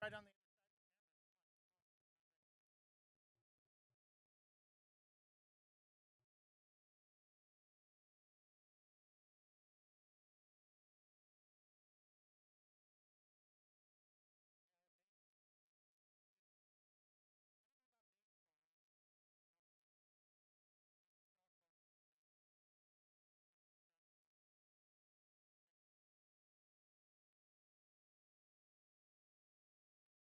right on the other side of the camera if you want. Oh, not very. Yeah, I think. I don't know about baseball. Oh, softball. Yeah.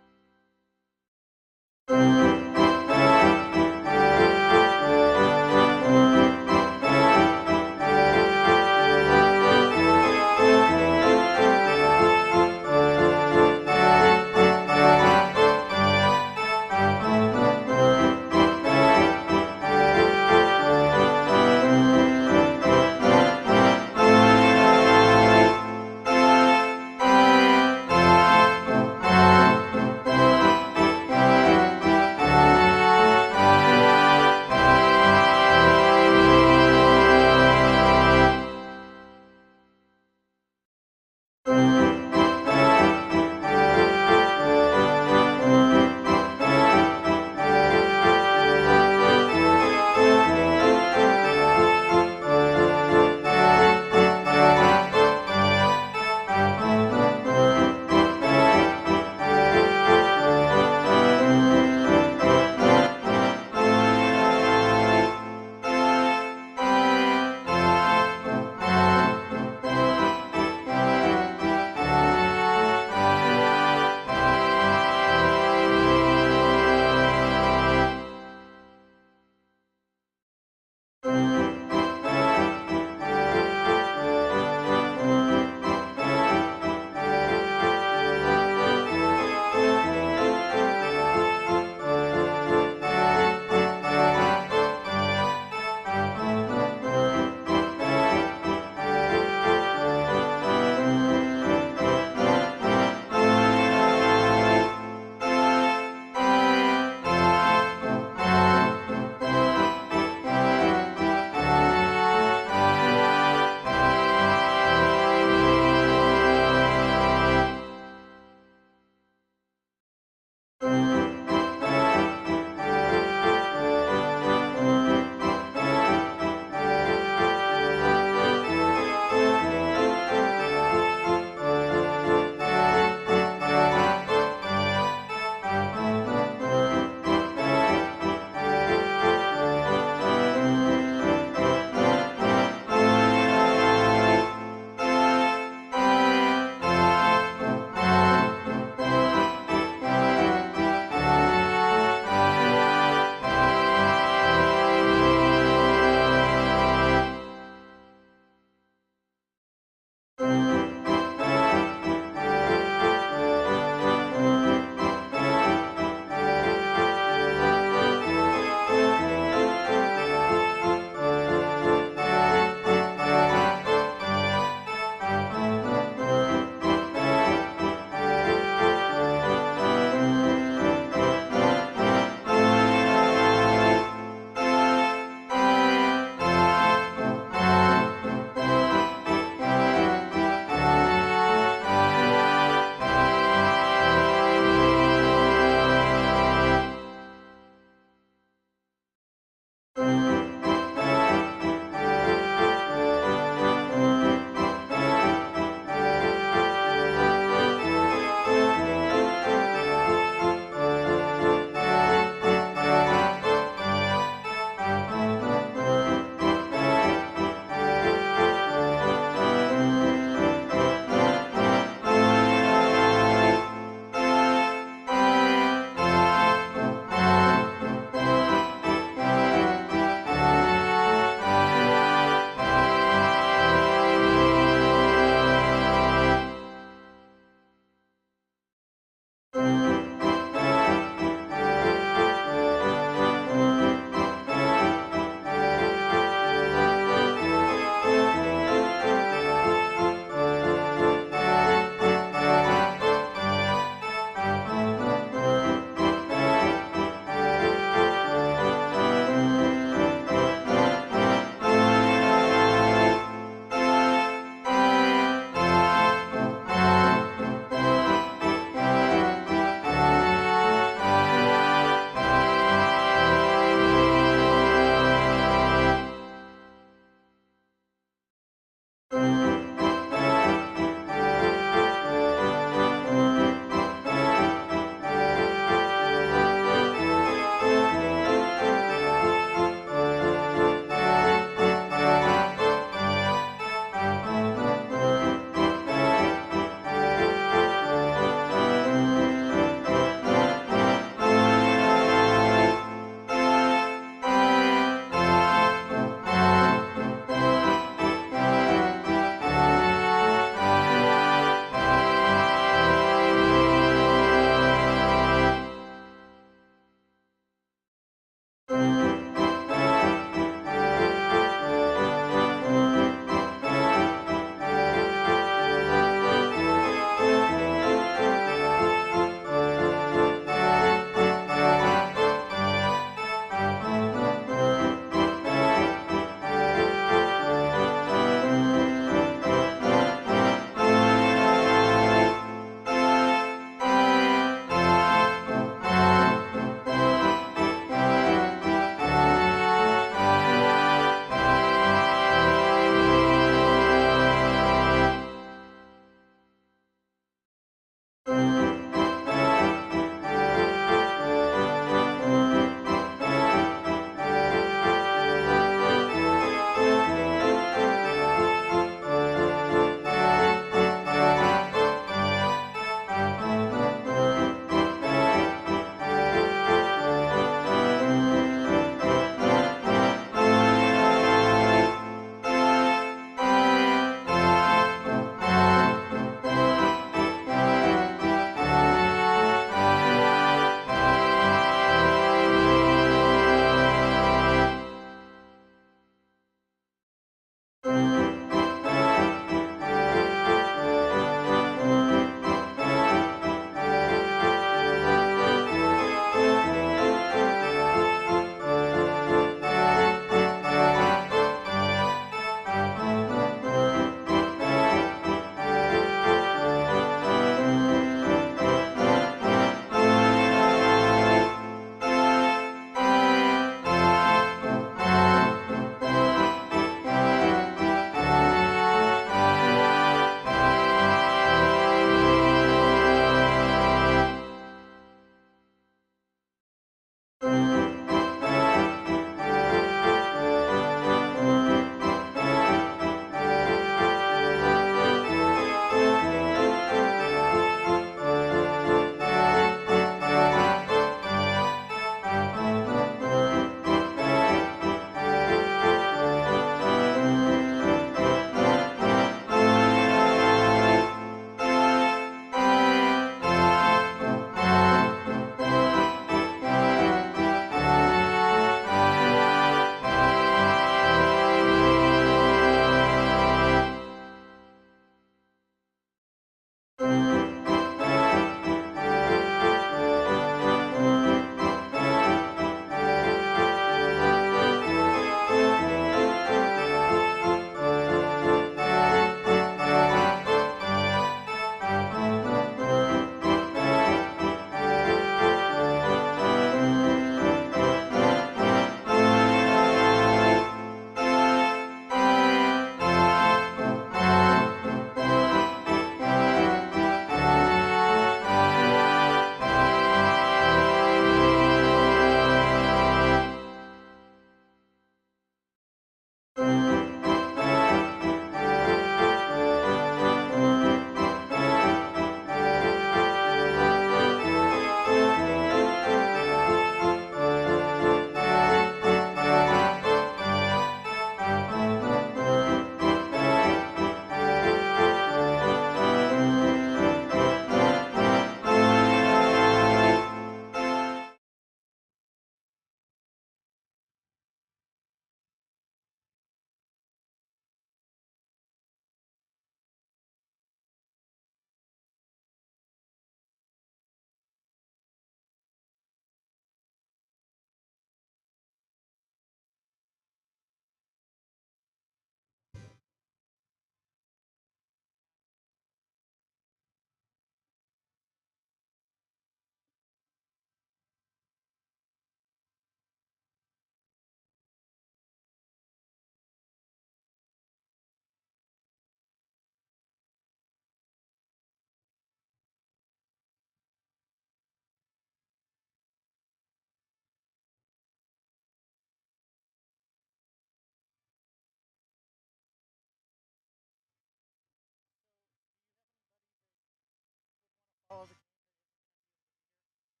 follow the game that isn't going to be able to hear.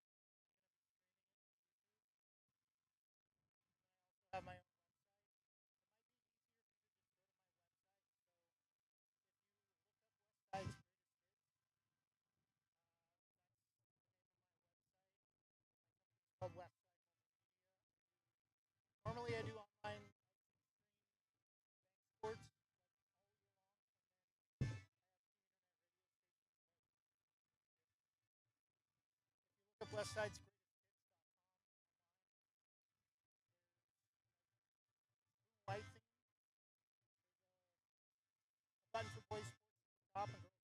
I'm going to be streaming it through Zoom. And I also have my own website. It might be easier if you could just go to my website. So if you look up Westside's Greatest Hits, that's the name of my website. My company's called Westside Mobile Media. Normally I do online. I stream bank sports like all year long, and then I have two internet radio stations like If you look up Westside's Greatest Hits.com online, there's like blue and white themes. There's a button for boys sports at the top and girls sports at the bottom. The top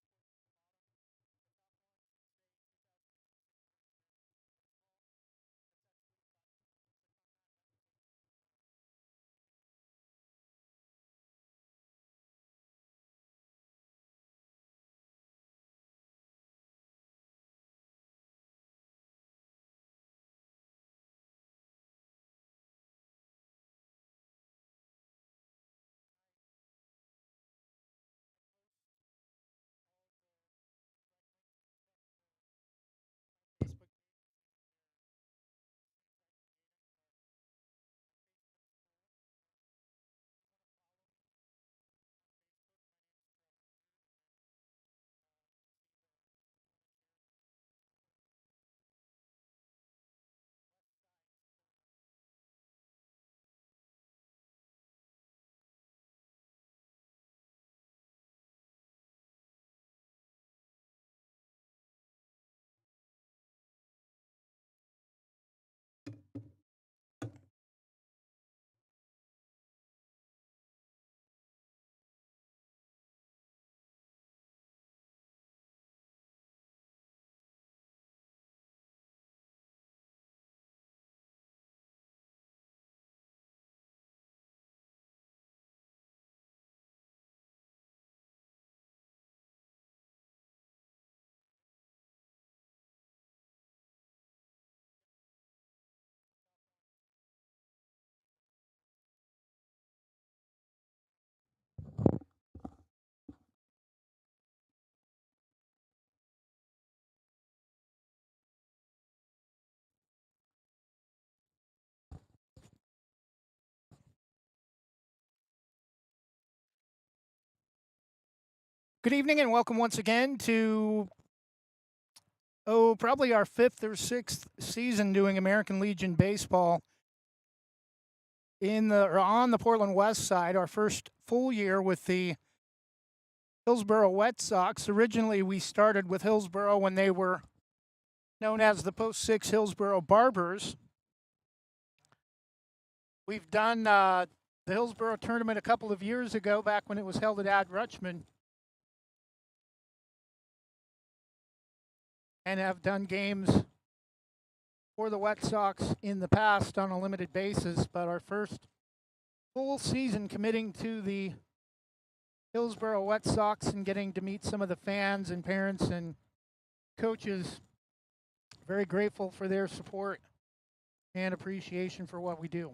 one should say 2026 North American League Baseball. That's that blue button. If you click on that, that's where the feeds go. I post all the direct links to check my Facebook page because they're insights and data, but my Facebook is full. So if you want to follow me on Facebook, my name is Trevor Peters, and you'll see the commentary and the posts that I make. West Side, full name. The top one is the Facebook page. Good evening and welcome once again to probably our fifth or sixth season doing American Legion baseball on the Portland West Side. Our first full year with the Hillsboro Wet Sox. Originally, we started with Hillsboro when they were known as the Post 6 Hillsboro Barbers. We've done the Hillsboro tournament a couple of years ago, back when it was held at Ad Rutschman, and have done games for the Wet Sox in the past on a limited basis. But our first full season committing to the Hillsboro Wet Sox and getting to meet some of the fans and parents and coaches. Very grateful for their support and appreciation for what we do.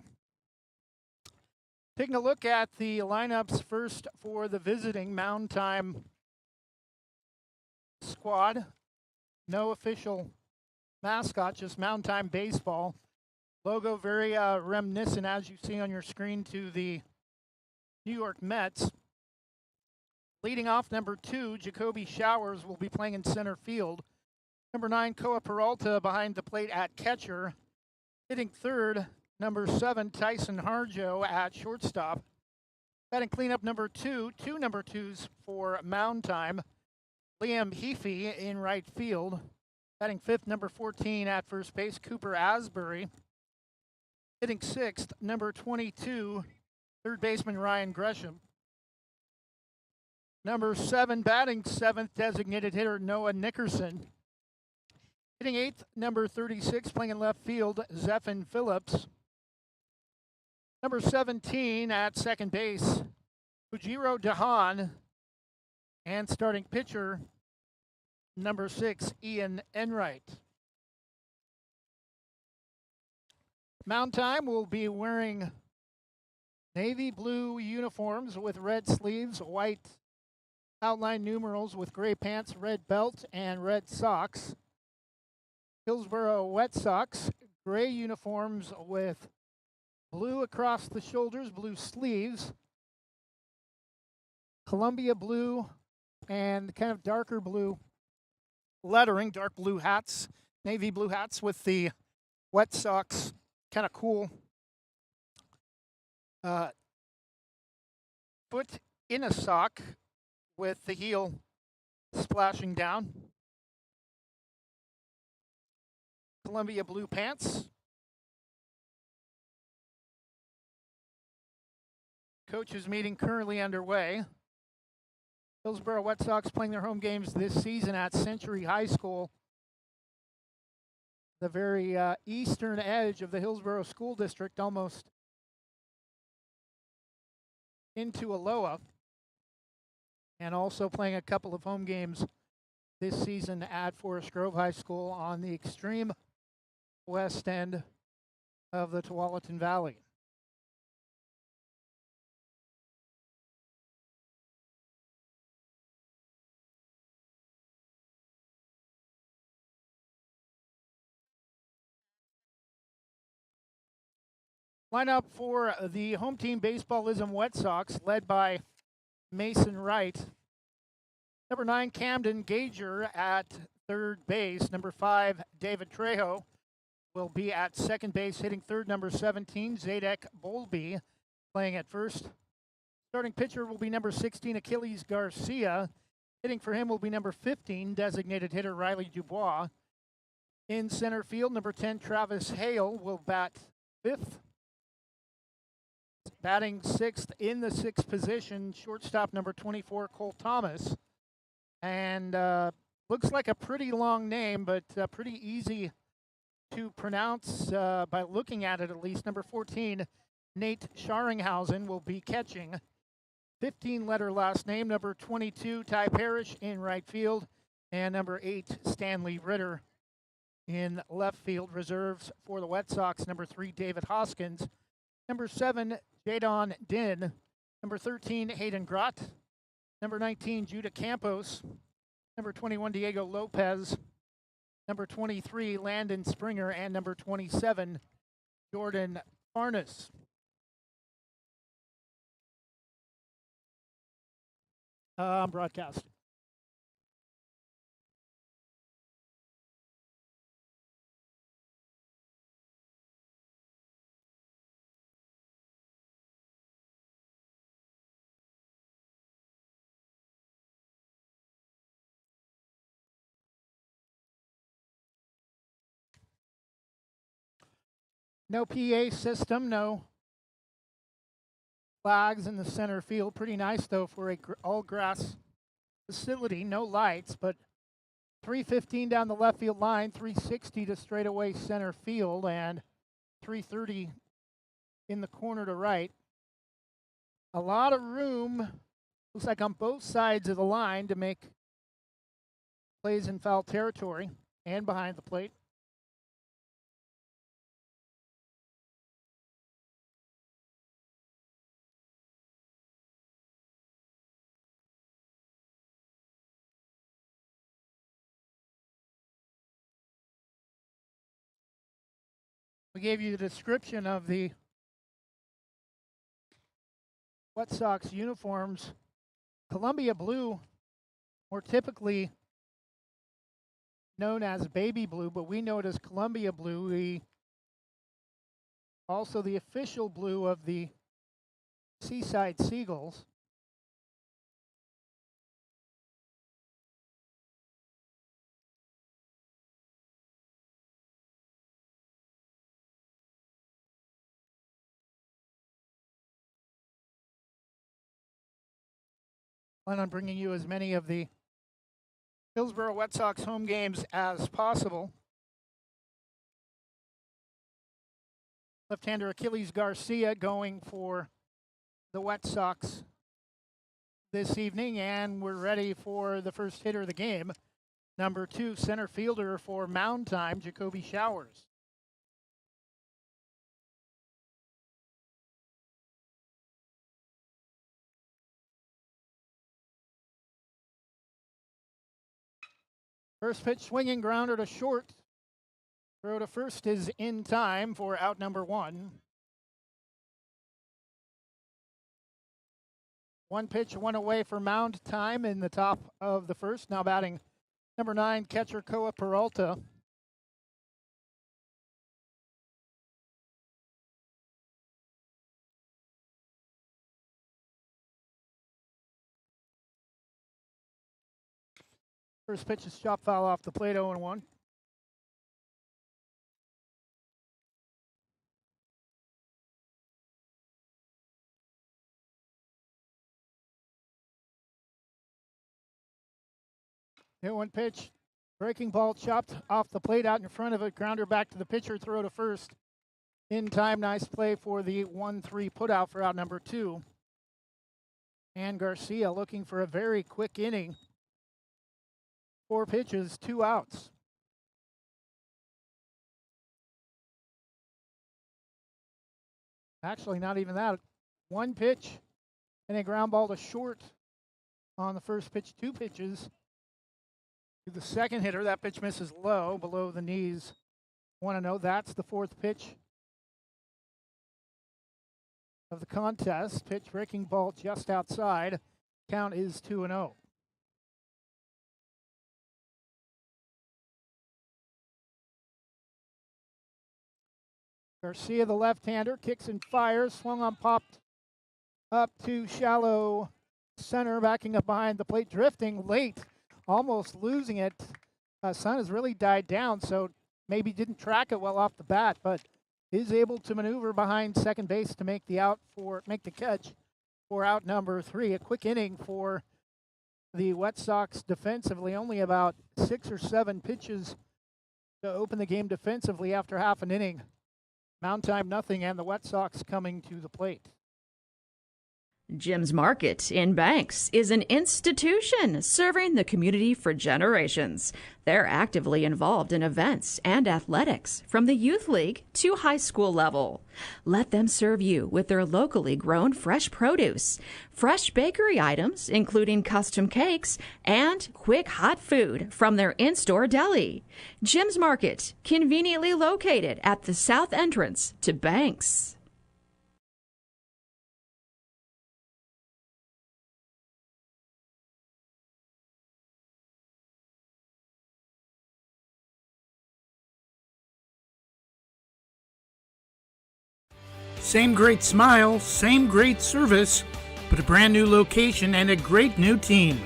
Taking a look at the lineups first for the visiting Moundtime squad. No official mascot, just Moundtime baseball. Logo very reminiscent, as you see on your screen, to the New York Mets. Leading off, number 2, Jacoby Showers will be playing in center field. Number 9, Koa Peralta behind the plate at catcher. Hitting third, number 7, Tyson Harjo at shortstop. Batting cleanup number 2, two number 2s for Moundtime. Liam Heafy in right field. Batting fifth, number 14 at first base, Cooper Asbury. Hitting sixth, number 22, third baseman Ryan Gresham. Number 7, batting seventh, designated hitter Noah Nickerson. Hitting eighth, number 36, playing in left field, Zephan Phillips. Number 17 at second base, Fujiro Dahan. And starting pitcher, number 6, Ian Enright. Moundtime will be wearing navy blue uniforms with red sleeves, white outline numerals with gray pants, red belt, and red socks. Hillsboro Wet Sox, gray uniforms with blue across the shoulders, blue sleeves, Columbia blue, and kind of darker blue lettering, dark blue hats, navy blue hats with the Wet Sox kind of cool foot in a sock with the heel splashing down. Columbia blue pants. Coaches meeting currently underway. Hillsboro Wet Sox playing their home games this season at Century High School, the very eastern edge of the Hillsboro School District, almost into Aloha, and also playing a couple of home games this season at Forest Grove High School on the extreme west end of the Tualatin Valley. Lineup for the home team Baseballism Wet Sox, led by Mason Wright. Number 9, Camden Gager at third base. Number 5, David Trejo will be at second base, hitting third. Number 17, Zadek Bowlby playing at first. Starting pitcher will be number 16, Achilles Garcia. Hitting for him will be number 15, designated hitter Riley Dubois. In center field, number 10, Travis Hale will bat fifth. Batting sixth in the sixth position, shortstop number 24, Cole Thomas. And looks like a pretty long name, but pretty easy to pronounce by looking at it at least. Number 14, Nate Scharinghausen will be catching. 15-letter last name. Number 22, Ty Parrish in right field. And number 8, Stanley Ritter in left field. Reserves for the Wet Sox, number 3, David Hoskins. Number 7, Jadon Din. Number 13, Hayden Grott. Number 19, Judah Campos. Number 21, Diego Lopez. Number 23, Landon Springer. And number 27, Jordan Farnes. I'm broadcasting. No PA system, no flags in the center field. Pretty nice, though, for a all-grass facility. No lights, but 315 down the left field line, 360 to straightaway center field, and 330 in the corner to right. A lot of room, looks like on both sides of the line, to make plays in foul territory and behind the plate. We gave you the description of the Wet Sox uniforms. Columbia blue, more typically known as baby blue, but we know it as Columbia blue. Also the official blue of the Seaside Seagulls. Plan on bringing you as many of the Hillsboro Wet Sox home games as possible. Left-hander Achilles Garcia going for the Wet Sox this evening, and we're ready for the first hitter of the game. Number 2, center fielder for Moundtime, Jacoby Showers. First pitch swinging, grounder to short. Throw to first is in time for out number 1. One pitch, one away for Moundtime in the top of the first. Now batting number 9, catcher Koa Peralta. First pitch is chop foul off the plate, 0-1. One pitch, breaking ball chopped off the plate out in front of it. Grounder back to the pitcher, throw to first. In time, nice play for the 1-3 putout for out number 2. And Garcia looking for a very quick inning. 4 pitches, 2 outs. Actually, not even that. 1 pitch and a ground ball to short on the first pitch. 2 pitches to the second hitter. That pitch misses low, below the knees. 1-0. That's the 4th pitch of the contest. Pitch, breaking ball just outside. Count is 2-0. Garcia, the left-hander, kicks and fires. Swung on, popped up to shallow center, backing up behind the plate, drifting late, almost losing it. Sun has really died down, so maybe didn't track it well off the bat, but is able to maneuver behind second base to make the catch for out number 3. A quick inning for the Wet Sox defensively. Only about 6 or 7 pitches to open the game defensively after half an inning. Moundtime nothing, and the Wet Sox coming to the plate. Jim's Market in Banks is an institution serving the community for generations. They're actively involved in events and athletics from the youth league to high school level. Let them serve you with their locally grown fresh produce, fresh bakery items, including custom cakes, and quick hot food from their in-store deli. Jim's Market, conveniently located at the south entrance to Banks. Same great smile, same great service, but a brand new location and a great new team.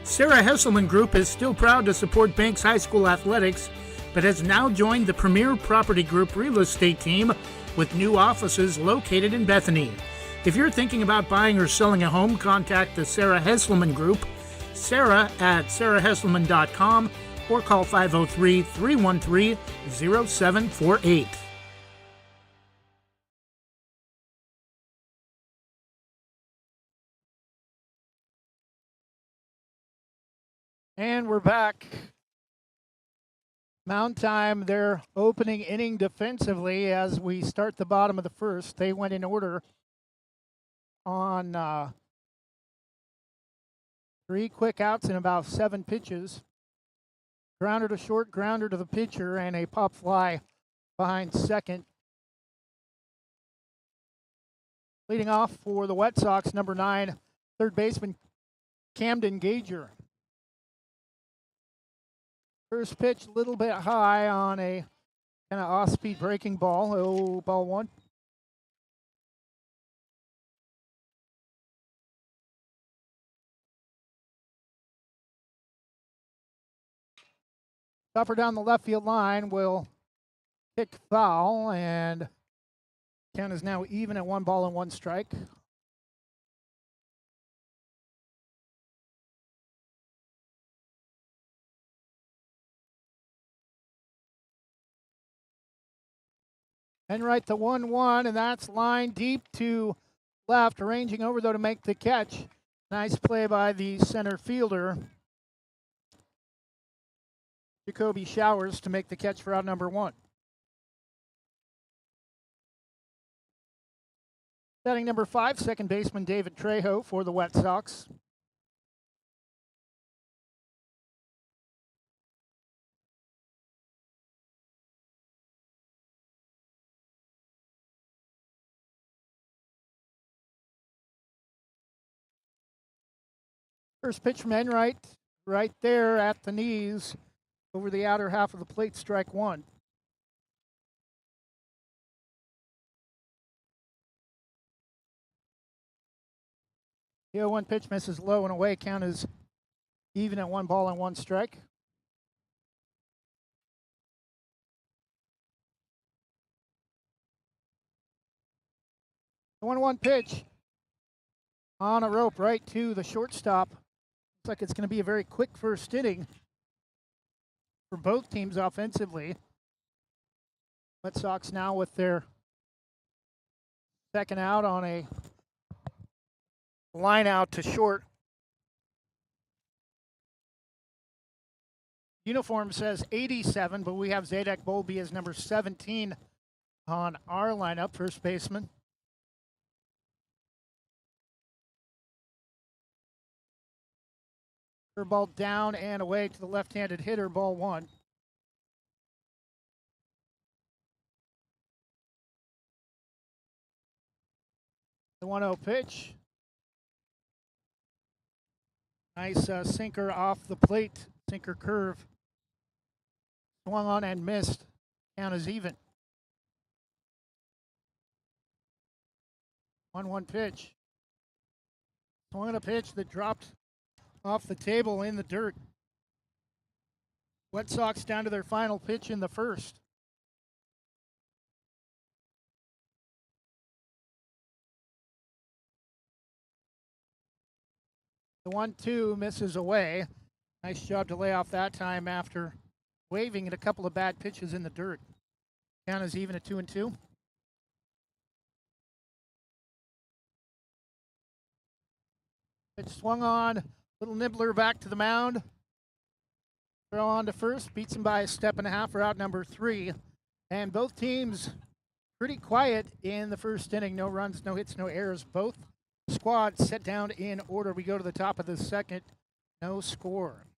Sarah Hesselman Group is still proud to support Banks High School athletics, but has now joined the Premier Property Group real estate team with new offices located in Bethany. If you're thinking about buying or selling a home, contact the Sarah Hesselman Group, Sarah at sarahhesselman.com, or call 503-313-0748. And we're back. Moundtime, their opening inning defensively as we start the bottom of the first. They went in order on 3 quick outs in about 7 pitches. Grounder to short, grounder to the pitcher, and a pop fly behind second. Leading off for the Wet Sox, number 9, third baseman Camden Gager. First pitch, a little bit high on a kind of off-speed breaking ball. Oh, ball 1. Stopper down the left field line will kick foul, and count is now even at 1 ball and 1 strike. And right to 1-1, and that's line deep to left, arranging over though to make the catch. Nice play by the center fielder, Jacoby Showers, to make the catch for out number 1. Batting number 5, second baseman David Trejo for the Wet Sox. First pitch from Enright, right there at the knees, over the outer half of the plate, strike one. The 0-1 pitch misses low and away. Count is even at 1-1 strike. The 1-1 pitch on a rope right to the shortstop. Looks like it's going to be a very quick first inning for both teams offensively. Red Sox now with their second out on a line out to short. Uniform says 87, but we have Zadek Bolby as number 17 on our lineup, first baseman. Curveball down and away to the left-handed hitter, ball one. The 1-0 pitch. Nice sinker off the plate, sinker curve. Swung on and missed. Count is even. 1-1 pitch. Swung on a pitch that dropped off the table in the dirt. Red Sox down to their final pitch in the first. The 1-2 misses away. Nice job to lay off that time after waving at a couple of bad pitches in the dirt. Count is even at 2-2. Pitch swung on. Little nibbler back to the mound. Throw on to first. Beats him by a step and a half for out number 3. And both teams pretty quiet in the first inning. No runs, no hits, no errors. Both squads set down in order. We go to the top of the second. No score.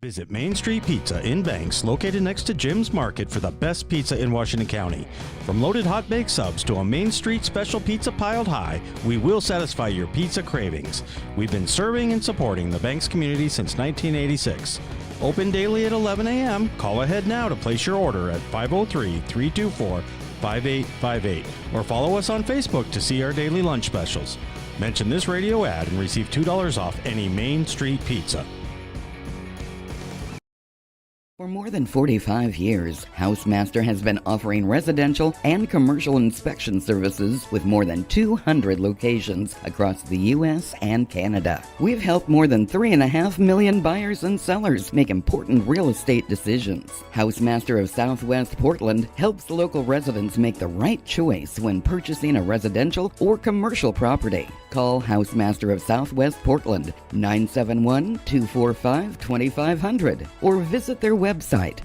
Visit Main Street Pizza in Banks, located next to Jim's Market, for the best pizza in Washington County. From loaded hot baked subs to a Main Street special pizza piled high, we will satisfy your pizza cravings. We've been serving and supporting the Banks community since 1986. Open daily at 11 a.m. Call ahead now to place your order at 503-324-5858 or follow us on Facebook to see our daily lunch specials. Mention this radio ad and receive $2 off any Main Street pizza. For more tun 45 years, Housemaster has been offering residential and commercial inspection services with more than 200 locations across the U.S. and Canada. We've helped more than 3.5 million buyers and sellers make important real estate decisions. Housemaster of Southwest Portland helps local residents make the right choice when purchasing a residential or commercial property. Call Housemaster of Southwest Portland 971-245-2500 or visit their website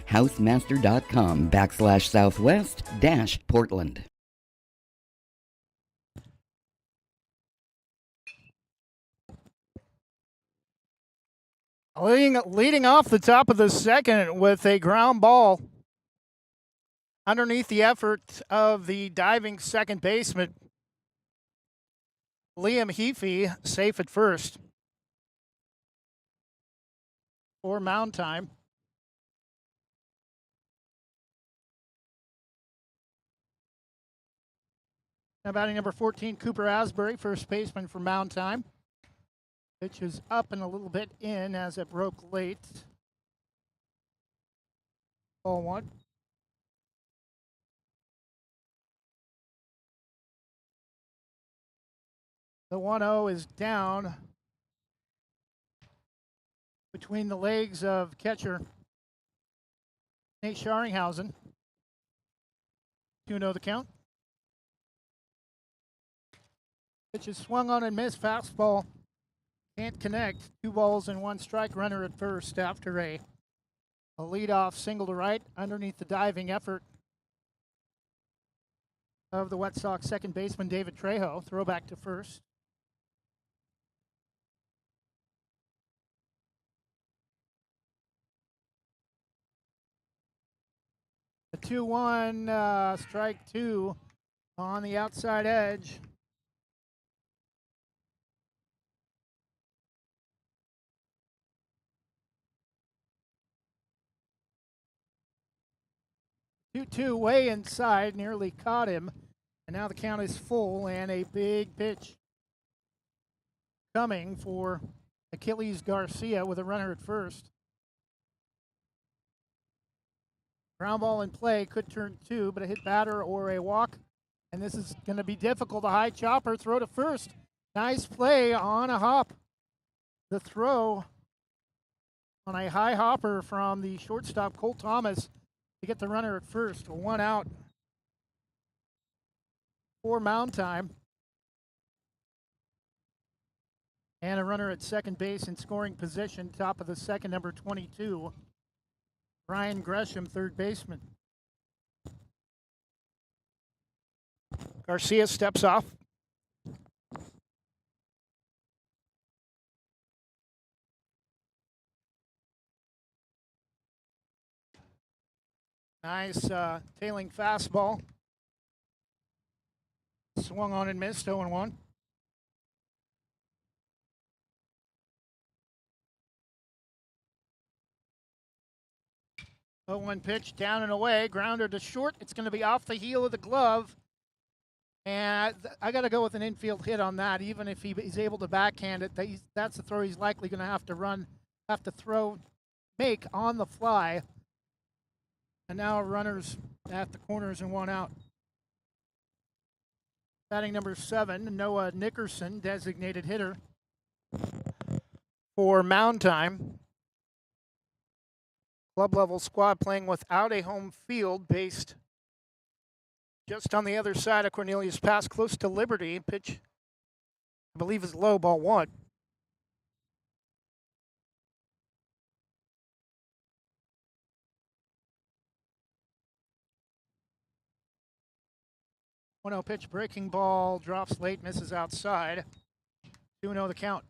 housemaster.com/southwest-Portland. Leading off the top of the second with a ground ball underneath the effort of the diving second baseman, Liam Heafy, safe at first for Moundtime. Now batting number 14, Cooper Asbury, first baseman for Moundtime. Pitch is up and a little bit in as it broke late. Ball one. The 1-0 is down between the legs of catcher Nate Scharinghausen. 2-0 the count. Pitch is swung on and missed. Fastball can't connect. 2 balls and 1 strike. Runner at first after a leadoff single to right underneath the diving effort of the White Sox second baseman David Trejo. Throwback to first. The 2-1, strike two on the outside edge. Two way inside, nearly caught him. And now the count is full, and a big pitch coming for Achilles Garcia with a runner at first. Ground ball in play, could turn two, but a hit batter or a walk. And this is going to be difficult. A high chopper, throw to first. Nice play on a hop. The throw on a high hopper from the shortstop, Cole Thomas, to get the runner at first. One out for Moundtime. And a runner at second base in scoring position, top of the second, number 22, Brian Gresham, third baseman. Garcia steps off. Nice tailing fastball. Swung on and missed, 0-1. One pitch, down and away, grounder to short. It's going to be off the heel of the glove. And I got to go with an infield hit on that, even if he's able to backhand it. That's the throw he's likely going to have to make on the fly. And now runners at the corners and one out. Batting number 7, Noah Nickerson, designated hitter for Moundtime. Club level squad playing without a home field, based just on the other side of Cornelius Pass, close to Liberty. Pitch, I believe, is low, ball 1. One-0 pitch, breaking ball, drops late, misses outside. 2-0 the count.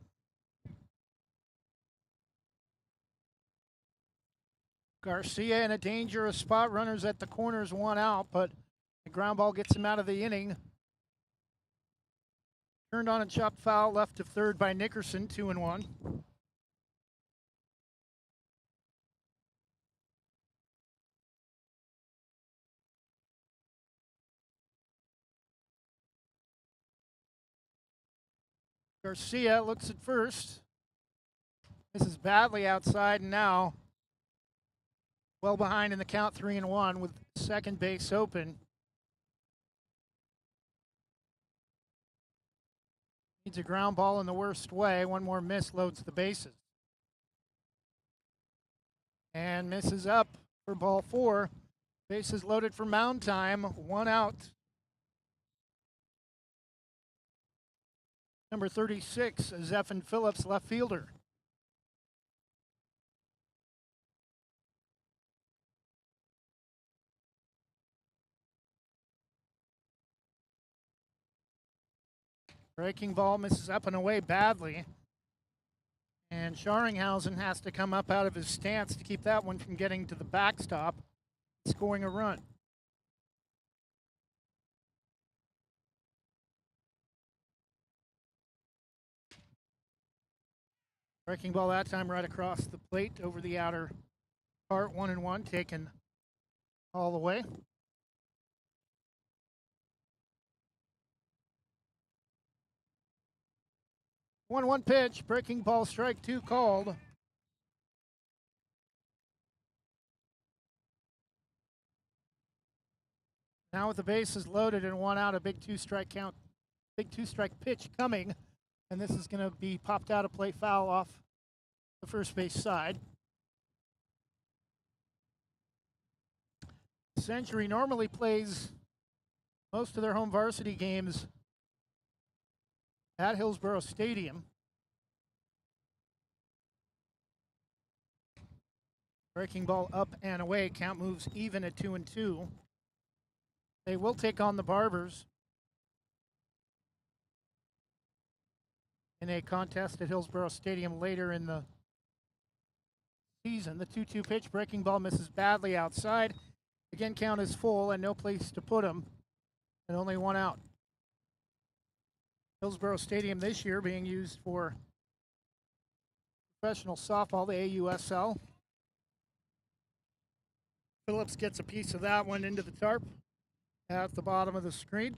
Garcia in a dangerous spot. Runners at the corners, one out, but the ground ball gets him out of the inning. Turned on and chopped foul, left of third by Nickerson, 2-1. Garcia looks at first. This is badly outside, and now well behind in the count, 3-1 with second base open. Needs a ground ball in the worst way. One more miss loads the bases. And misses up for ball 4. Bases loaded for Moundtime. One out. Number 36, Zephan Phillips, left fielder. Breaking ball misses up and away badly. And Scharringhausen has to come up out of his stance to keep that one from getting to the backstop, scoring a run. Breaking ball that time right across the plate over the outer part, 1-1, taken all the way. 1-1 pitch, breaking ball, strike 2 called. Now with the bases loaded and one out, a big 2-strike count, big 2-strike pitch coming, and this is going to be popped out of play, foul off the first base side. Century normally plays most of their home varsity games at Hillsboro Stadium. Breaking ball up and away. Count moves even at 2-2. They will take on the Barbers in a contest at Hillsboro Stadium later in the season. The 2-2 pitch, breaking ball misses badly outside. Again, count is full and no place to put him, and only one out. Hillsboro Stadium this year being used for professional softball, the AUSL. Phillips gets a piece of that one into the tarp at the bottom of the screen.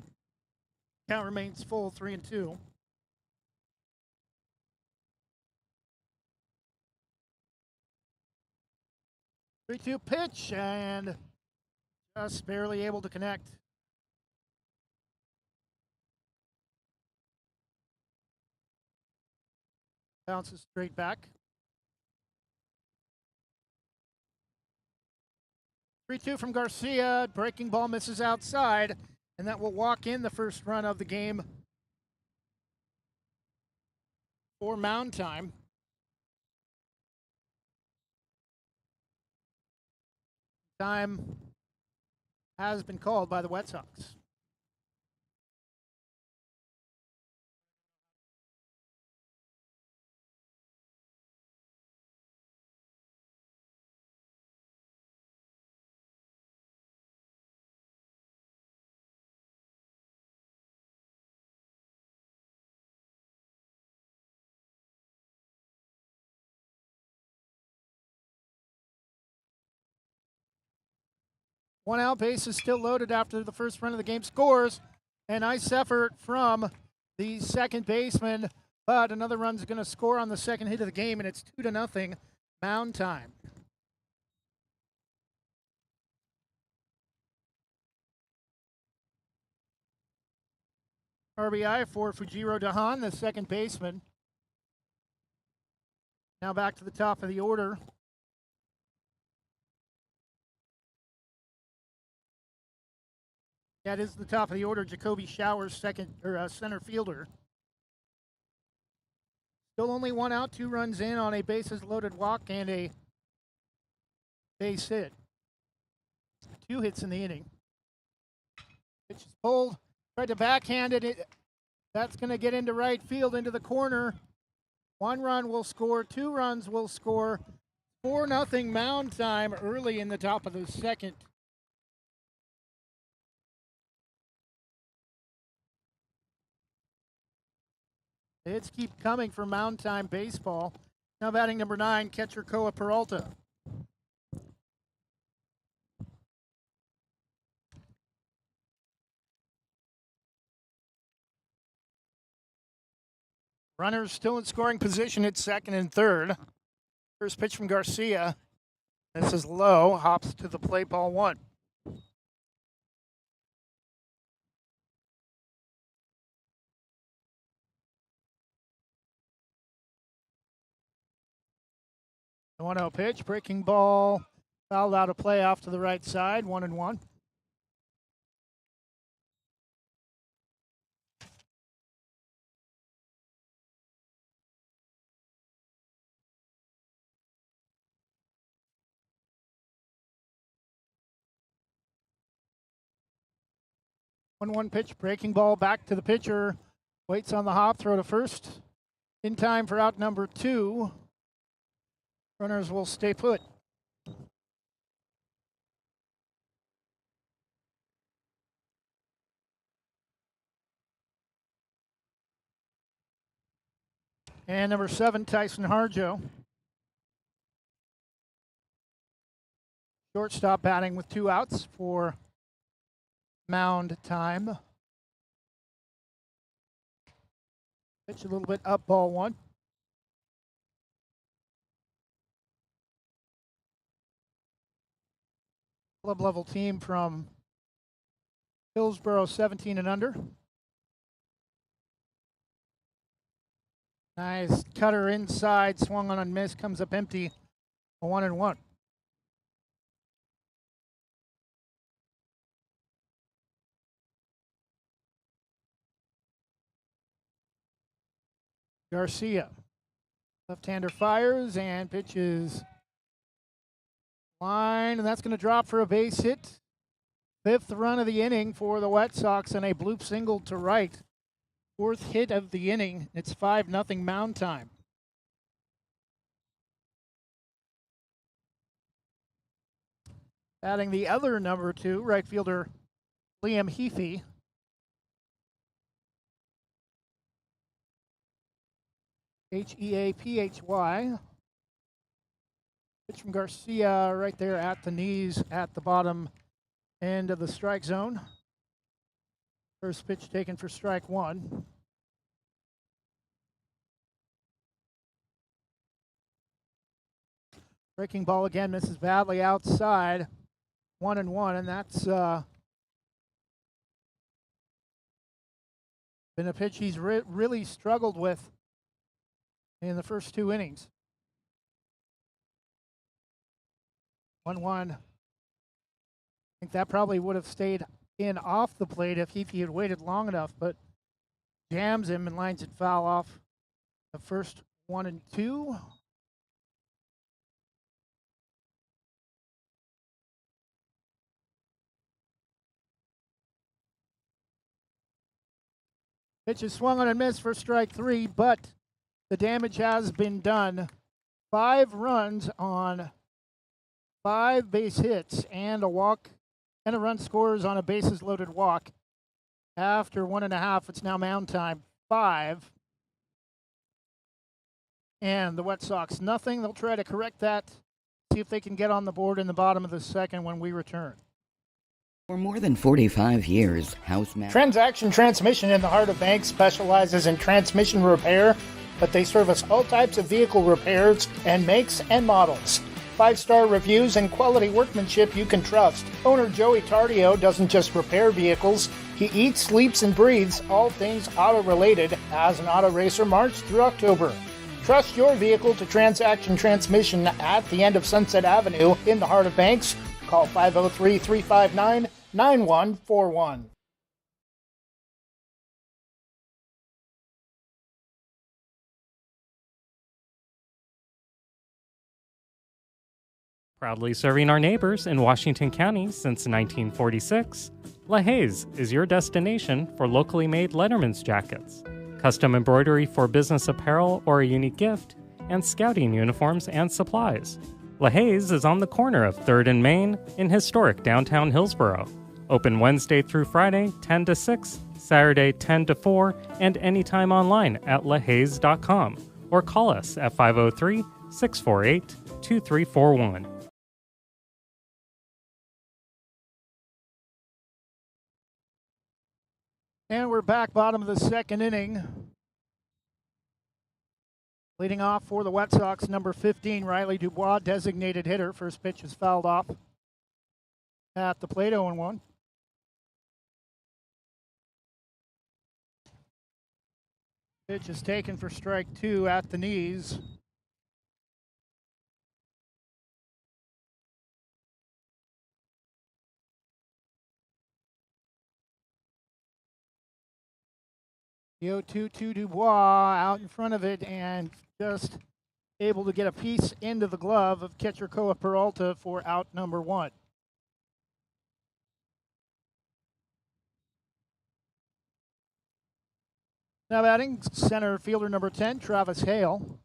Count remains full, 3-2. Three-two pitch, and just barely able to connect. Bounces straight back. 3-2 from Garcia. Breaking ball misses outside, and that will walk in the first run of the game for Moundtime. Time has been called by the Wet Sox. One out, base is still loaded after the first run of the game. Scores. A nice effort from the second baseman, but another run's going to score on the second hit of the game, and it's 2-0, Moundtime. RBI for Fujiro Dahan, the second baseman. Now back to the top of the order. That is the top of the order. Jacoby Showers, center fielder. Still only one out, 2 runs in on a bases loaded walk and a base hit. 2 hits in the inning. Pitch is pulled, tried to backhand it. That's going to get into right field, into the corner. 1 run will score, 2 runs will score. 4-0 Moundtime early in the top of the second. The hits keep coming for Moundtime baseball. Now batting number 9, catcher Koa Peralta. Runners still in scoring position at second and third. First pitch from Garcia. This is low, hops to the plate, ball 1. The 1-0 pitch, breaking ball, fouled out of play off to the right side, 1-1. One pitch, breaking ball back to the pitcher, waits on the hop, throw to first. In time for out number 2. Runners will stay put. And number 7, Tyson Harjo. Shortstop batting with 2 outs for Moundtime. Pitch a little bit up, ball 1. Club level team from Hillsboro, 17 and under. Nice cutter inside, swung on and missed, comes up empty, a 1-1. Garcia, left-hander fires and pitches line, and that's going to drop for a base hit. Fifth run of the inning for the White Sox and a bloop single to right. Fourth hit of the inning. It's 5-0 Moundtime. Adding the other number 2, right fielder Liam Heafy. Heaphy. Pitch from Garcia right there at the knees at the bottom end of the strike zone. First pitch taken for strike 1. Breaking ball again, misses badly outside. 1-1, and that's been a pitch he's really struggled with in the first 2 innings. 1-1. I think that probably would have stayed in off the plate if he had waited long enough, but jams him and lines it foul off the first 1 and 2. Pitch is swung on and missed for strike 3, but the damage has been done. 5 runs on 5 base hits and a walk, and a run scores on a bases loaded walk. After 1.5, it's now Moundtime 5. And the White Sox nothing. They'll try to correct that, see if they can get on the board in the bottom of the second when we return. For more than 45 years, Housemaster Transaction Transmission in the heart of Banks specializes in transmission repair, but they service all types of vehicle repairs and makes and models. 5-star reviews and quality workmanship you can trust. Owner Joey Tardio doesn't just repair vehicles, he eats, sleeps, and breathes all things auto-related as an auto racer March through October. Trust your vehicle to Transaction Transmission at the end of Sunset Avenue in the heart of Banks. Call 503-359-9141. Proudly serving our neighbors in Washington County since 1946, LaHaye's is your destination for locally made Letterman's jackets, custom embroidery for business apparel or a unique gift, and scouting uniforms and supplies. LaHaye's is on the corner of 3rd and Main in historic downtown Hillsboro. Open Wednesday through Friday, 10 to 6, Saturday, 10 to 4, and anytime online at lahayes.com or call us at 503-648-2341. And we're back, bottom of the second inning. Leading off for the White Sox, number 15, Riley Dubois, designated hitter. First pitch is fouled off at the plate, 0-1. Pitch is taken for strike 2 at the knees. The 0-2 to Dubois out in front of it and just able to get a piece into the glove of catcher Koa Peralta for out number 1. Now batting, center fielder number 10, Travis Hale.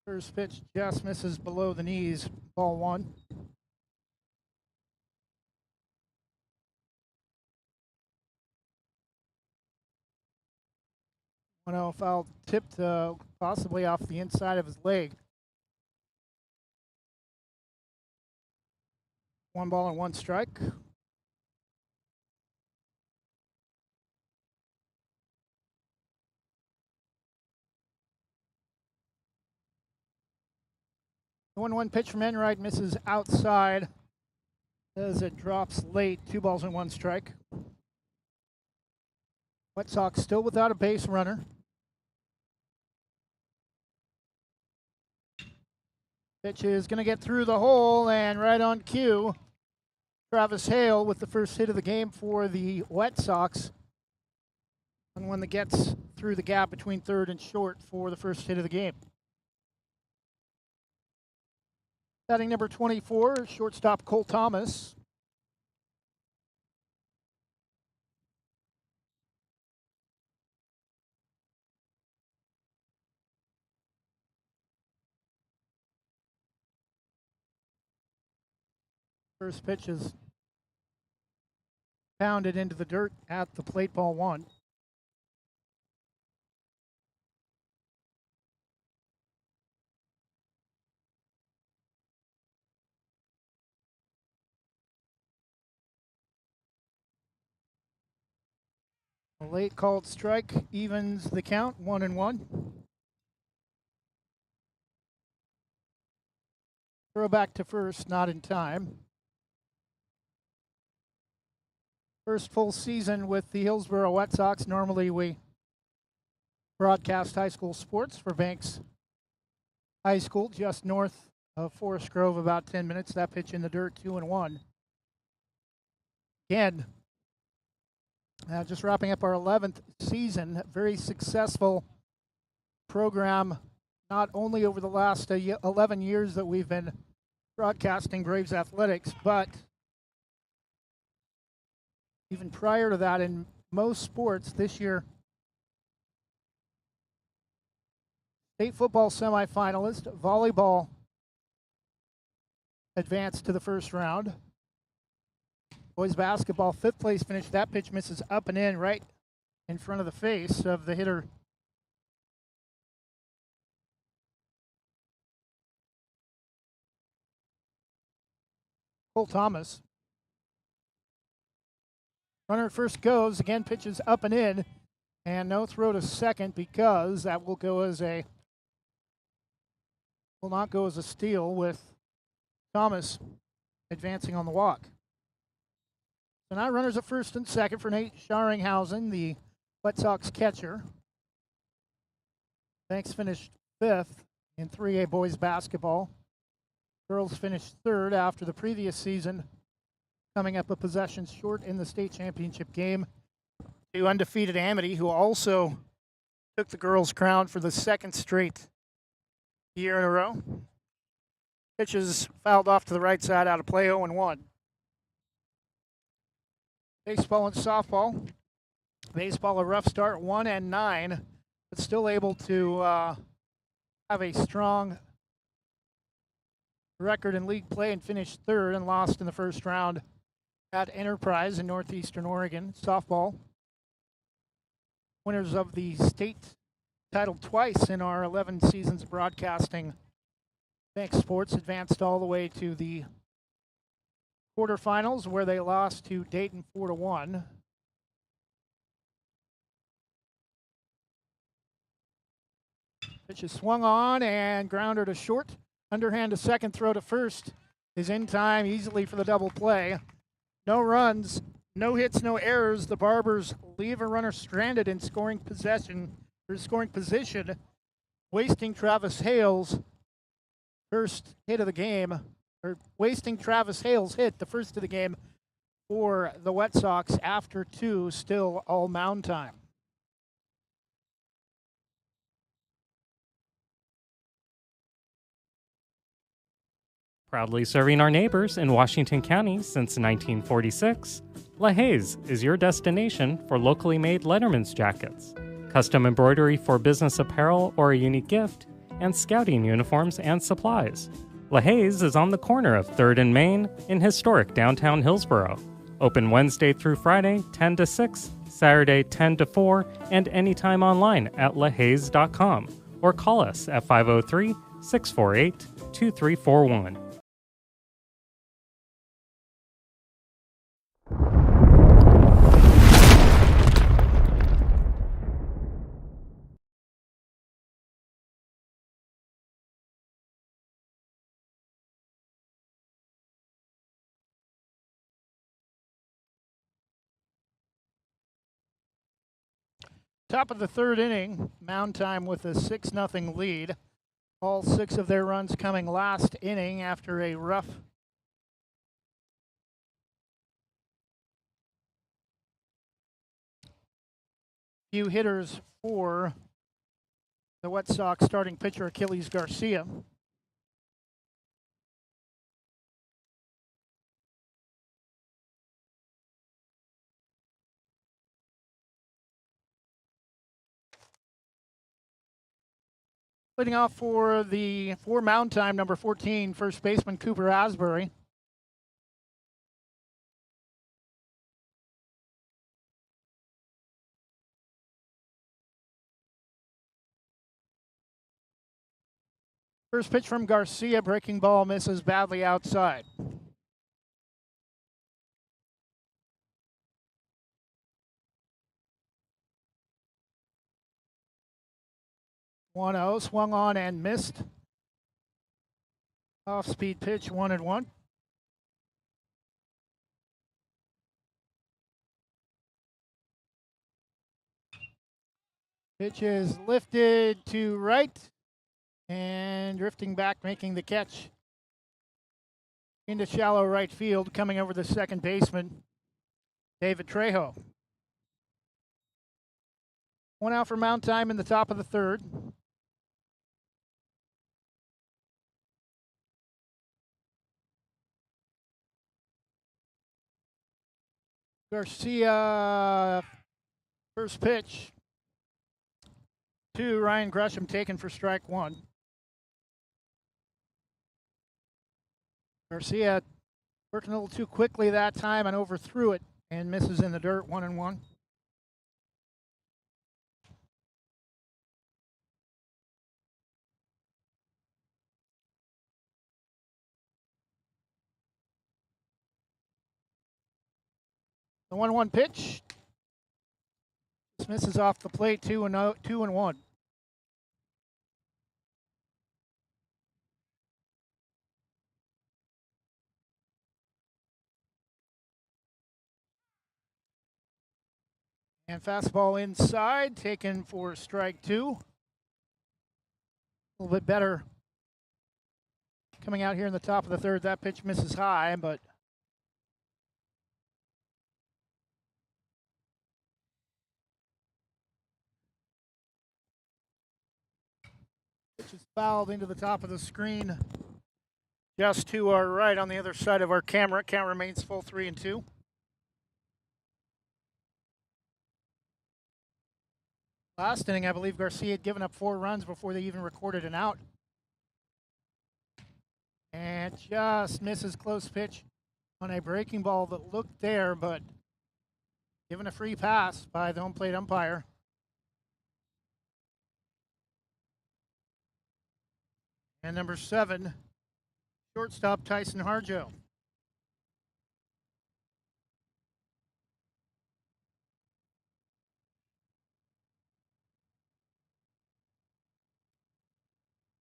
First pitch just misses below the knees, ball 1. 1-0 foul tipped possibly off the inside of his leg. 1 ball and 1 strike. The 1-1 pitch from Enright misses outside as it drops late. 2 balls and 1 strike. White Sox still without a base runner. Pitch is going to get through the hole and right on cue. Travis Hale with the first hit of the game for the White Sox. And one that gets through the gap between third and short for the first hit of the game. Batting number 24, shortstop Cole Thomas. First pitch is pounded into the dirt at the plate, ball one. A late called strike evens the count, 1-1. Throw back to first, not in time. First full season with the Hillsboro White Sox. Normally we broadcast high school sports for Banks High School, just north of Forest Grove, about 10 minutes. That pitch in the dirt, 2-1. Again, just wrapping up our 11th season. Very successful program, not only over the last 11 years that we've been broadcasting Braves athletics, but even prior to that in most sports. This year, state football semifinalist, volleyball advanced to the first round. Boys basketball, 5th place finish. That pitch misses up and in right in front of the face of the hitter. Cole Thomas. Runner at first goes, again pitches up and in, and no throw to second because that will not go as a steal with Thomas advancing on the walk. So now runners at first and second for Nate Scharinghausen, the White Sox catcher. Banks finished 5th in 3A boys basketball. Girls finished 3rd after the previous season, coming up a possession short in the state championship game to undefeated Amity, who also took the girls' crown for the 2nd straight year in a row. Pitches fouled off to the right side, out of play, 0-1. Baseball and softball. Baseball a rough start, 1-9, but still able to have a strong record in league play and finish 3rd and lost in the first round at Enterprise in northeastern Oregon. Softball, winners of the state title twice in our 11 seasons of broadcasting Banks Sports, advanced all the way to the quarterfinals where they lost to Dayton 4-1. Pitch is swung on and grounder to short. Underhand to second, throw to first is in time easily for the double play. No runs, no hits, no errors. The Barbers leave a runner stranded in scoring position, wasting Travis Hale's first hit of the game, or wasting Travis Hale's hit, the first of the game for the White Sox after 2, still all Moundtime. Proudly serving our neighbors in Washington County since 1946, LaHaye's is your destination for locally made Letterman's jackets, custom embroidery for business apparel or a unique gift, and scouting uniforms and supplies. LaHaye's is on the corner of 3rd and Main in historic downtown Hillsboro. Open Wednesday through Friday, 10 to 6, Saturday, 10 to 4, and anytime online at lahayes.com or call us at 503-648-2341. Top of the 3rd inning, Moundtime with a 6-0 lead. All 6 of their runs coming last inning after a rough few hitters for the White Sox starting pitcher Achilles Garcia. Leading off for Moundtime, number 14, first baseman Cooper Asbury. First pitch from Garcia, breaking ball misses badly outside. 1-0, swung on and missed. Off-speed pitch, 1-1. Pitch is lifted to right and drifting back, making the catch into shallow right field, coming over the second baseman, David Trejo. 1 out for Moundtime in the top of the third. Garcia, first pitch to Ryan Gresham, taken for strike one. Garcia working a little too quickly that time and overthrew it and misses in the dirt, 1-1. The 1-1 pitch. Just misses off the plate, 2-1. And fastball inside, taken for strike two. A little bit better coming out here in the top of the third. That pitch misses high, but pitch is fouled into the top of the screen, just to our right on the other side of our camera. Count remains full, 3-2. Last inning, I believe Garcia had given up 4 runs before they even recorded an out. And just misses close pitch on a breaking ball that looked there, but given a free pass by the home plate umpire. And number 7, shortstop Tyson Harjo.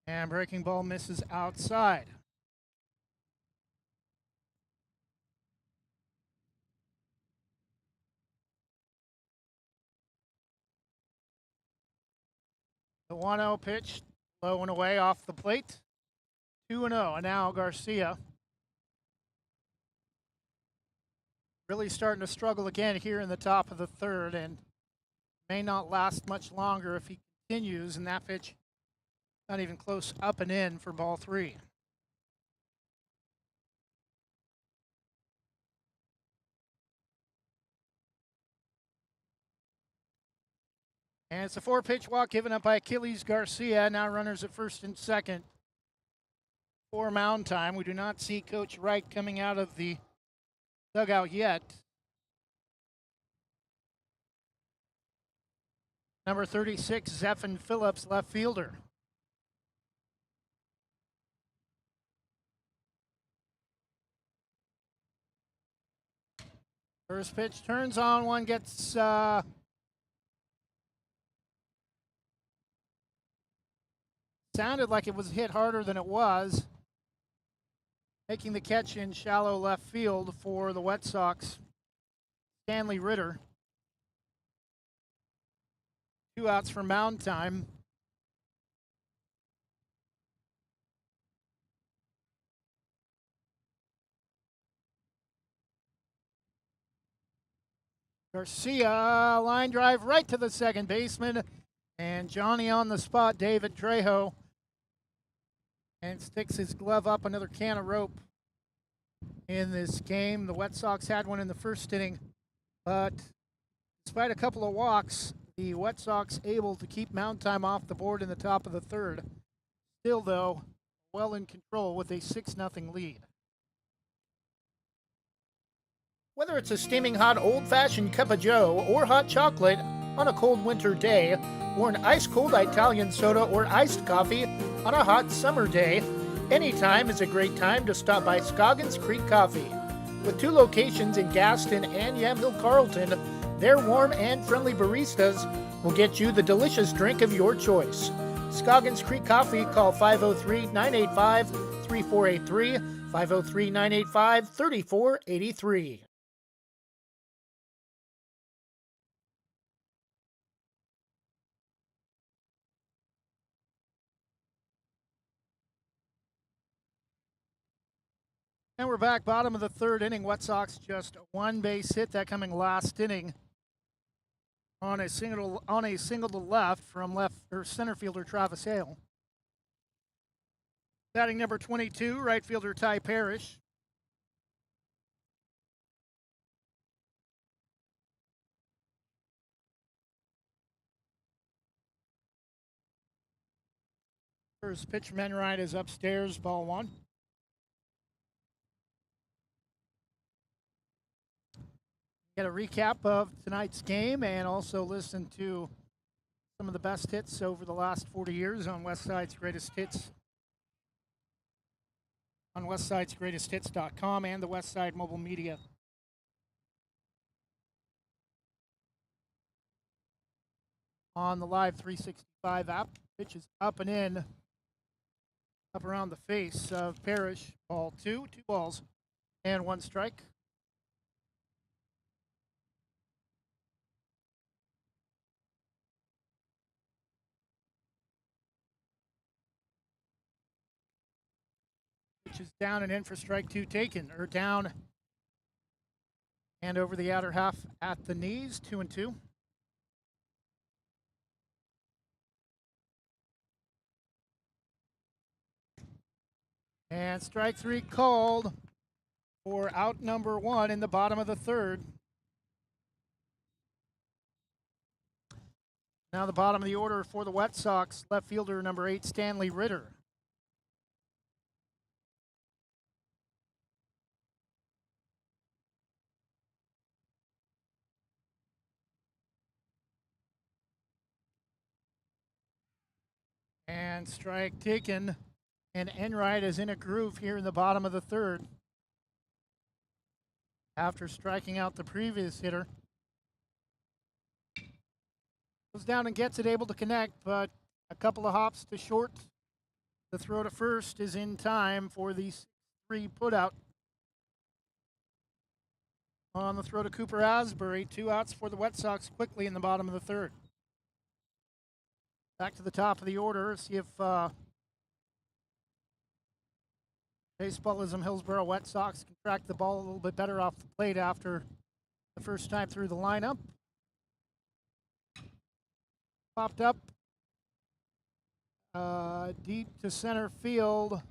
And breaking ball misses outside. The 1-0 pitch, low and away off the plate. 2-0, and now Garcia really starting to struggle again here in the top of the third, and may not last much longer if he continues, and that pitch not even close, up and in for ball 3. And it's a 4-pitch walk given up by Achilles Garcia. Now runners at first and second for Moundtime. We do not see Coach Wright coming out of the dugout yet. Number 36, Zephan Phillips, left fielder. First pitch turns on one, gets sounded like it was hit harder than it was. Making the catch in shallow left field for the White Sox, Stanley Ritter. 2 outs for Moundtime. Garcia, line drive right to the second baseman, and Johnny on the spot, David Trejo, and sticks his glove up, another can of rope in this game. The White Sox had one in the first inning, but despite a couple of walks, the White Sox able to keep Moundtime off the board in the top of the third. Still, though, well in control with a 6-0 lead. Whether it's a steaming hot old-fashioned cup of joe or hot chocolate on a cold winter day, or an ice-cold Italian soda or iced coffee on a hot summer day, any time is a great time to stop by Scoggins Creek Coffee. With 2 locations in Gaston and Yamhill Carlton, their warm and friendly baristas will get you the delicious drink of your choice. Scoggins Creek Coffee, call 503-985-3483, 503-985-3483. And we're back, bottom of the 3rd inning. White Sox just 1 base hit, that coming last inning on a single to left from center fielder Travis Hale. Batting number 22, right fielder Ty Parrish. First pitch, Menright is upstairs, ball 1. Get a recap of tonight's game and also listen to some of the best hits over the last 40 years on Westside's Greatest Hits, on westsidesgreatesthits.com and the Westside Mobile Media. On the Live 365 app, pitch is up and in, up around the face of Parrish. Ball 2, 2 balls and 1 strike. Pitch is down and in for strike 2 taken, or down and over the outer half at the knees, 2-2. And strike 3 called for out number 1 in the bottom of the 3rd. Now the bottom of the order for the White Sox, left fielder number 8, Stanley Ritter. And strike taken, and Enright is in a groove here in the bottom of the 3rd. After striking out the previous hitter. Goes down and gets it, able to connect, but a couple of hops to short. The throw to first is in time for the 3 putout. On the throw to Cooper Asbury, 2 outs for the White Sox quickly in the bottom of the 3rd. Back to the top of the order, see if Baseballism Hillsboro White Sox can track the ball a little bit better off the plate after the first time through the lineup. Popped up deep to center field. A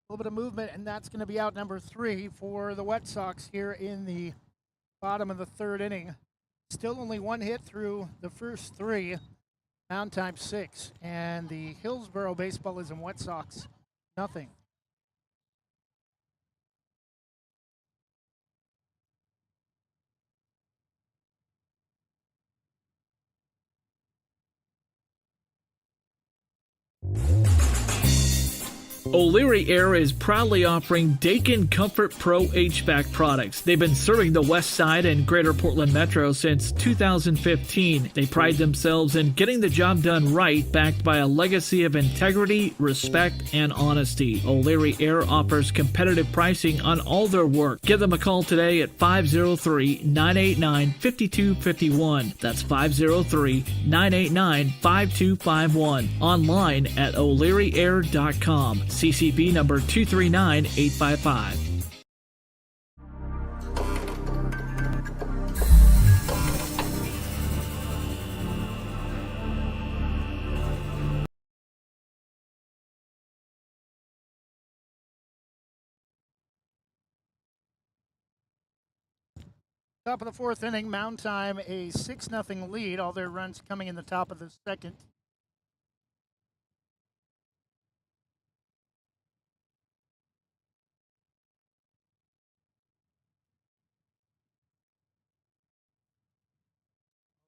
little bit of movement, and that's going to be out number 3 for the White Sox here in the bottom of the 3rd inning. Still only 1 hit through the first 3. Moundtime 6, and the Hillsboro Baseballism White Sox, nothing. O'Leary Air is proudly offering Dakin Comfort Pro HVAC products. They've been serving the West Side and Greater Portland Metro since 2015. They pride themselves in getting the job done right, backed by a legacy of integrity, respect, and honesty. O'Leary Air offers competitive pricing on all their work. Give them a call today at 503-989-5251. That's 503-989-5251. Online at o'learyair.com. CCB number 239855. Top of the 4th inning, Moundtime a 6-0 lead. All their runs coming in the top of the 2nd.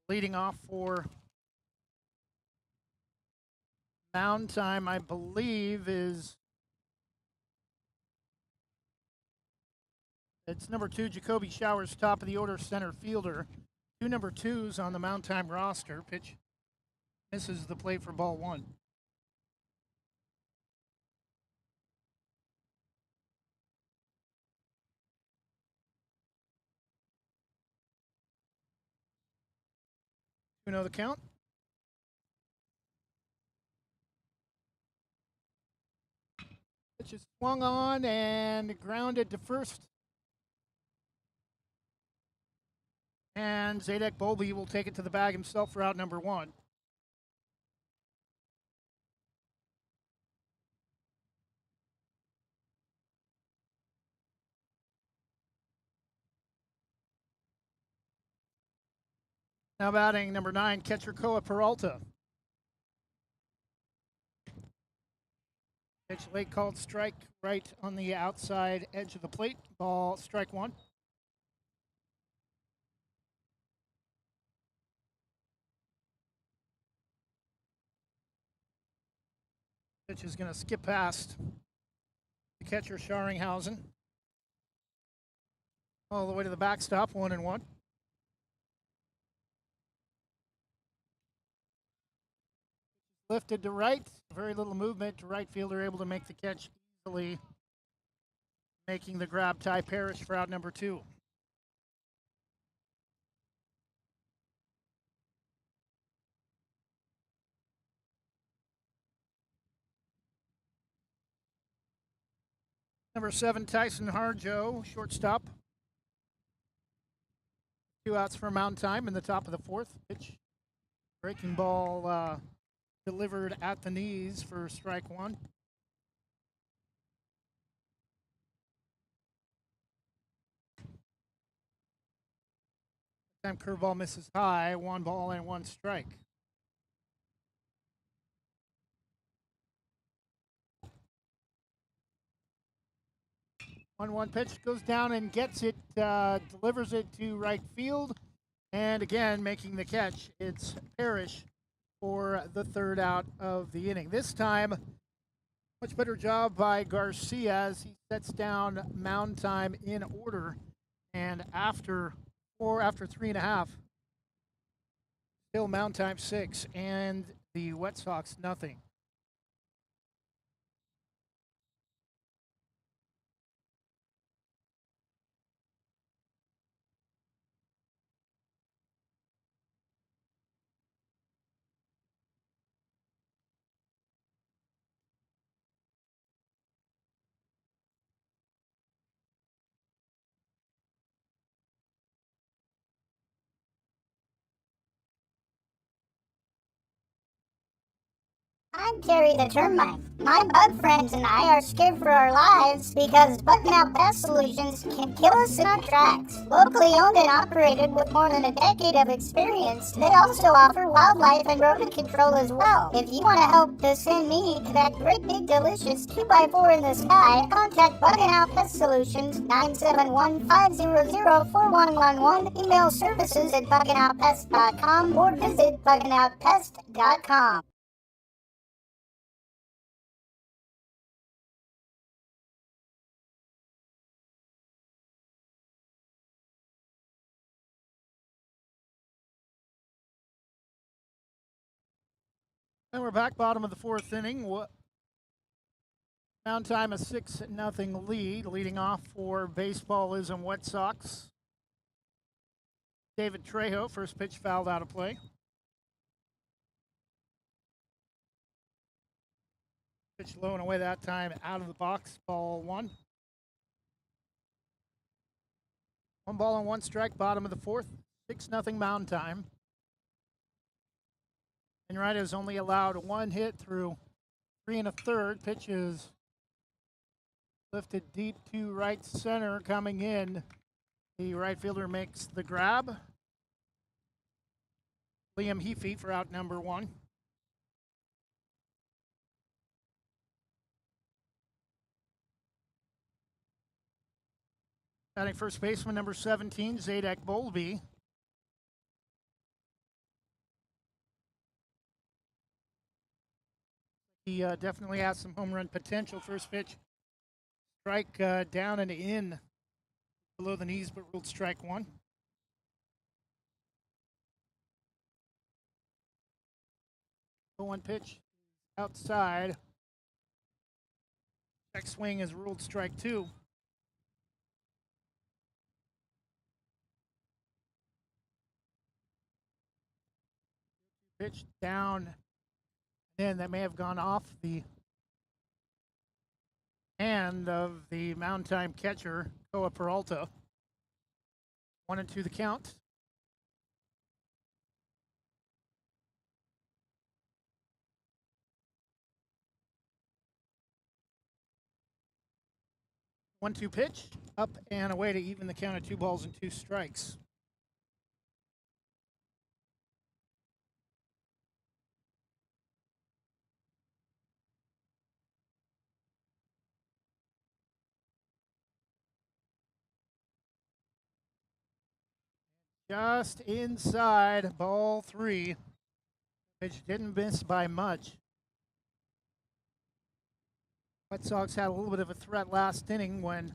Leading off for Moundtime, I believe, is it's number 2, Jacoby Showers, top of the order center fielder. 2 number 2s on the Moundtime roster. Pitch misses the plate for ball 1. You know the count? Pitch is swung on and grounded to first. And Zadek Bowlby will take it to the bag himself for out number 1. Now batting number 9, catcher Koa Peralta. Pitch late called strike right on the outside edge of the plate. Ball strike 1. Pitch is going to skip past the catcher Scharinghausen. All the way to the backstop, 1-1. Lifted to right, very little movement to right fielder, able to make the catch easily, making the grab. Ty Parrish for out number 2. Number 7, Tyson Harjo, shortstop. 2 outs for Moundtime in the top of the 4th. Pitch, breaking ball delivered at the knees for strike 1. Time curveball misses high. 1 ball and 1 strike. One pitch goes down and gets it, delivers it to right field, and again making the catch. It's Parrish for the 3rd out of the inning. This time, much better job by Garcia as he sets down Moundtime in order, and after 3.5, still Moundtime 6 and the Wet Sox nothing. I'm Terry the Termite. My bug friends and I are scared for our lives because bugging out pest solutions can kill us in our tracks. Locally owned and operated with more than a decade of experience, they also offer wildlife and rodent control as well. If you want to help to send me to that great big delicious 2x4 in the sky, contact Bugging Out Pest Solutions 971-500-4111, email services at buggingoutpest.com or visit buggingoutpest.com. And we're back, bottom of the 4th inning. Moundtime a 6-0 lead. Leading off for Baseballism Wet Sox, David Trejo. First pitch fouled out of play. Pitch low and away that time, out of the box. Ball 1. 1 ball and 1 strike, bottom of the 4th. 6-0 Moundtime. Enright has only allowed 1 hit through 3 1/3. Pitch is lifted deep to right center. Coming in, the right fielder makes the grab. Liam Heafy for out number 1. Batting first baseman number 17, Zadek Bowlby. He definitely has some home run potential. First pitch, strike down and in below the knees, but ruled strike one. One pitch outside. Check swing is ruled strike two. Pitch down, and that may have gone off the hand of the Moundtime catcher, Koa Peralta. 1-2 the count. One-two pitch, up and away to even the count of 2 balls and 2 strikes. Just inside, ball 3. Pitch didn't miss by much. White Sox had a little bit of a threat last inning when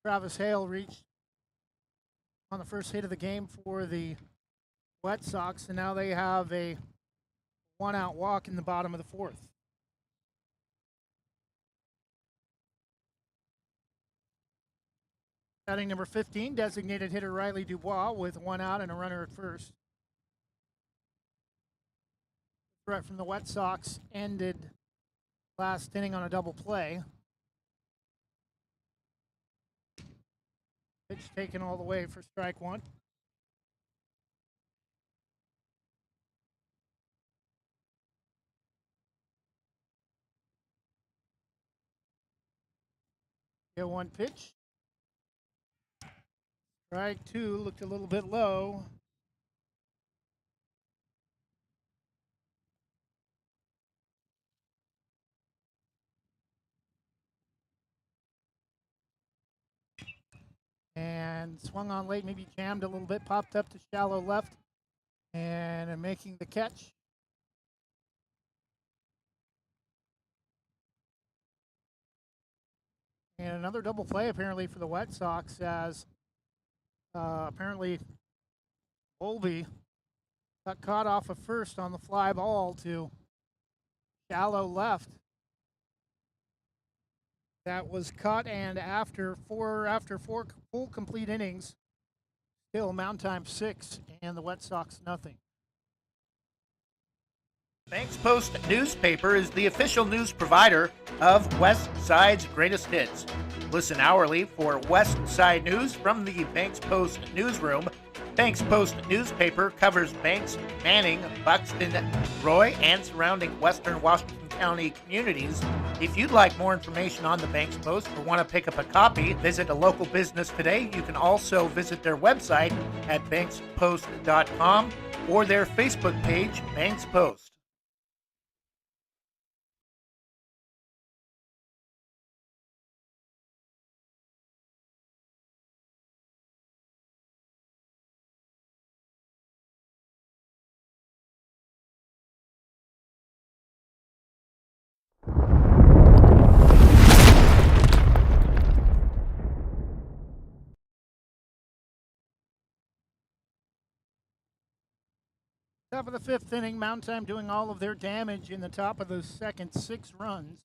Travis Hale reached on the first hit of the game for the White Sox, and now they have a 1-out walk in the bottom of the 4th. Batting number 15, designated hitter Riley Dubois with 1 out and a runner at first. Threat from the White Sox ended last inning on a double play. Pitch taken all the way for strike one. Get one pitch. Strike two, looked a little bit low. And swung on late, maybe jammed a little bit, popped up to shallow left, and making the catch. And another double play apparently for the White Sox as apparently Olby got caught off of first on the fly ball to shallow left. That was caught, and after four full complete innings, still Moundtime 6 and the White Sox nothing. Banks Post newspaper is the official news provider of West Side's greatest hits. Listen hourly for West Side news from the Banks Post newsroom. Banks Post newspaper covers Banks, Manning, Buxton, Roy, and surrounding western Washington County communities. If you'd like more information on the Banks Post or want to pick up a copy, visit a local business today. You can also visit their website at bankspost.com or their Facebook page, Banks Post. Top of the 5th inning, Moundtime doing all of their damage in the top of the second, 6 runs.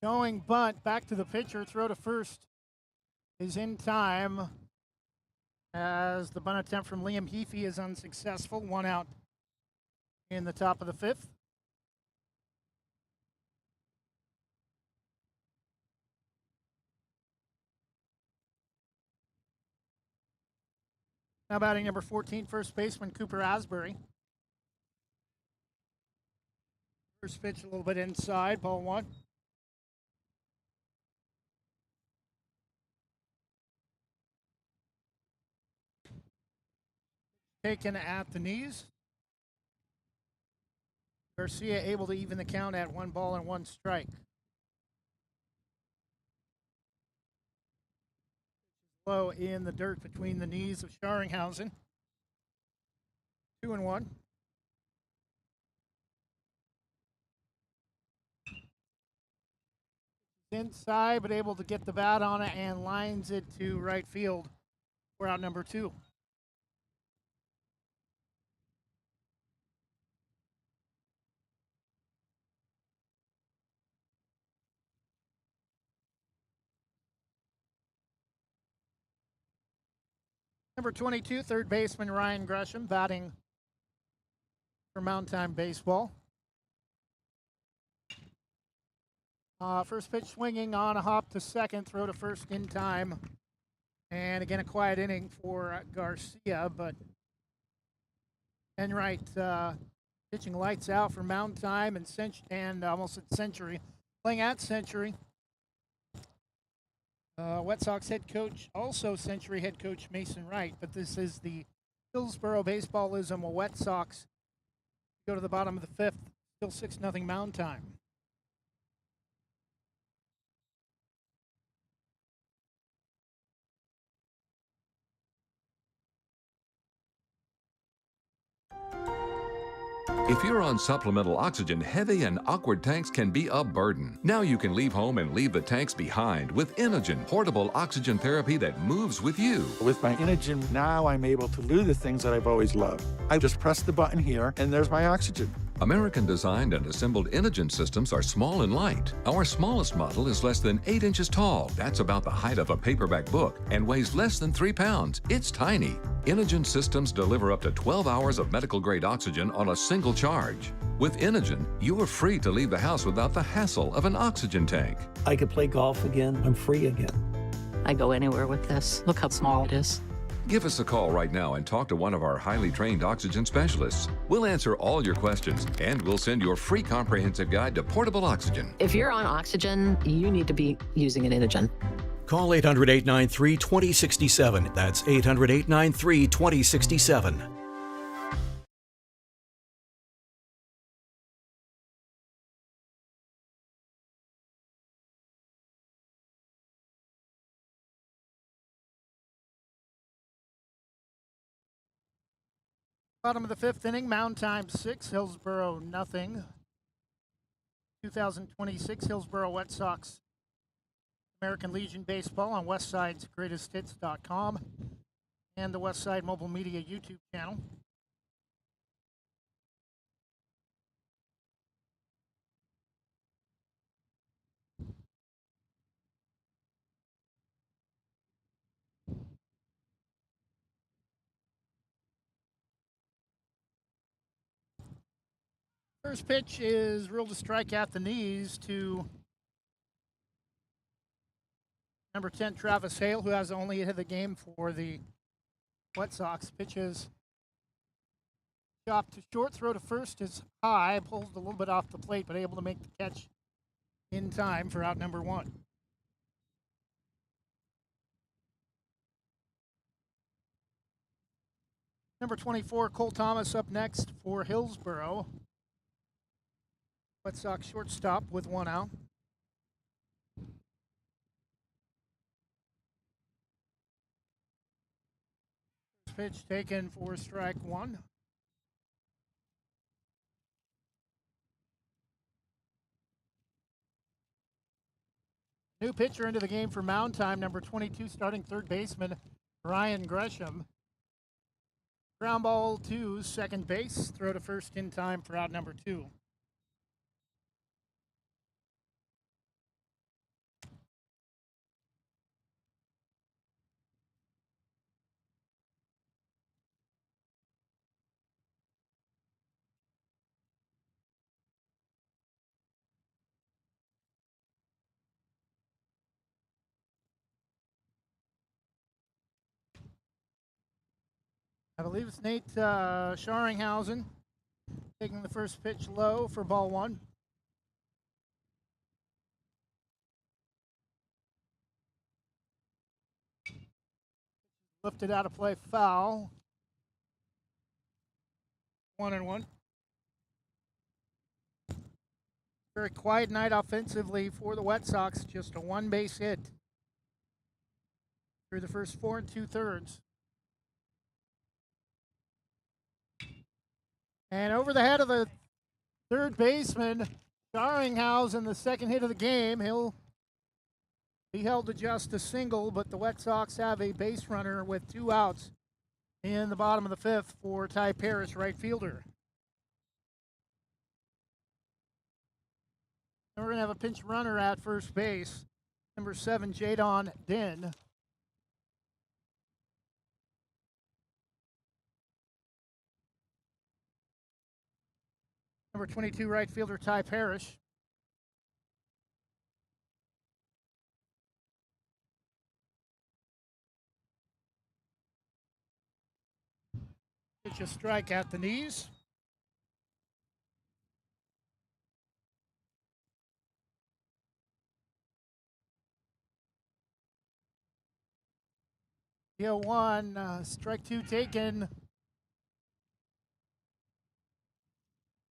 Showing bunt, back to the pitcher, throw to first is in time as the bunt attempt from Liam Heafy is unsuccessful. 1 out in the top of the 5th. Now batting number 14, first baseman Cooper Asbury. First pitch a little bit inside, ball 1. Taken at the knees. Garcia able to even the count at 1 ball and 1 strike. low in the dirt between the knees of Scharringhausen. 2-1. Inside, but able to get the bat on it and lines it to right field. We're out number 2. Number 22, third baseman Ryan Gresham, batting for Moundtime Baseball. First pitch swinging on a hop to second, throw to first in time. And again, a quiet inning for Garcia, but Enright pitching lights out for Moundtime and almost at Century. Playing at Century. Wet Sox head coach, also Century head coach Mason Wright, but this is the Hillsboro Baseballism. Wet Sox go to the bottom of the 5th, still 6-0 Moundtime. If you're on supplemental oxygen, heavy and awkward tanks can be a burden. Now you can leave home and leave the tanks behind with Inogen, portable oxygen therapy that moves with you. With my Inogen, now I'm able to do the things that I've always loved. I just press the button here, and there's my oxygen. American-designed and assembled Inogen systems are small and light. Our smallest model is less than 8 inches tall. That's about the height of a paperback book and weighs less than 3 pounds. It's tiny. Inogen systems deliver up to 12 hours of medical-grade oxygen on a single charge. With Inogen, you are free to leave the house without the hassle of an oxygen tank. I could play golf again. I'm free again. I go anywhere with this. Look how small it is. Give us a call right now and talk to one of our highly trained oxygen specialists. We'll answer all your questions, and we'll send your free comprehensive guide to portable oxygen. If you're on oxygen, you need to be using an Inogen. Call 800-893-2067. That's 800-893-2067. Bottom of the 5th inning, Moundtime 6, Hillsboro nothing. 2026 Hillsboro Wet Sox American Legion Baseball on WestSidesGreatestHits.com and the Westside Mobile Media YouTube channel. First pitch is ruled a strike at the knees to number 10, Travis Hale, who has only hit the game for the Wet Sox. Pitches chopped to short, throw to first is high, pulls a little bit off the plate, but able to make the catch in time for out number 1. Number 24, Cole Thomas up next for Hillsboro. Wet Sox shortstop with 1 out. Pitch taken for strike 1. New pitcher into the game for Moundtime, number 22, starting third baseman Ryan Gresham. Ground ball to second base, throw to first in time for out number 2. I believe it's Nate Scharringhausen taking the first pitch low for ball 1. Lifted out of play, foul. 1-1. Very quiet night offensively for the Wet Sox, just a 1-base hit. through the first 4 2/3. And over the head of the third baseman, Darringhouse, in the second hit of the game. He'll be held to just a single, but the Wet Sox have a base runner with 2 outs in the bottom of the 5th for Ty Parrish, right fielder. And we're going to have a pinch runner at first base, number 7, Jadon Din. Number 22, right fielder Ty Parrish. Pitch a strike at the knees. The 0-1, strike 2 taken.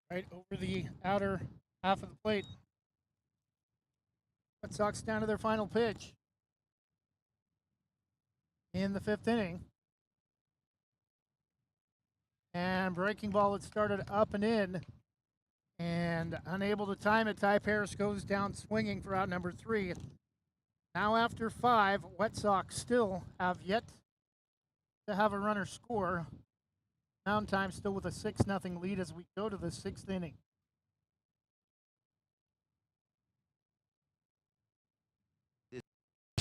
Right over the outer half of the plate. Red Sox down to their final pitch in the 5th inning. And breaking ball had started up and in. And unable to time it, Ty Parrish goes down swinging for out number 3. Now after 5, Wet Sox still have yet to have a runner score. Moundtime still with a 6-0 lead as we go to the 6th inning.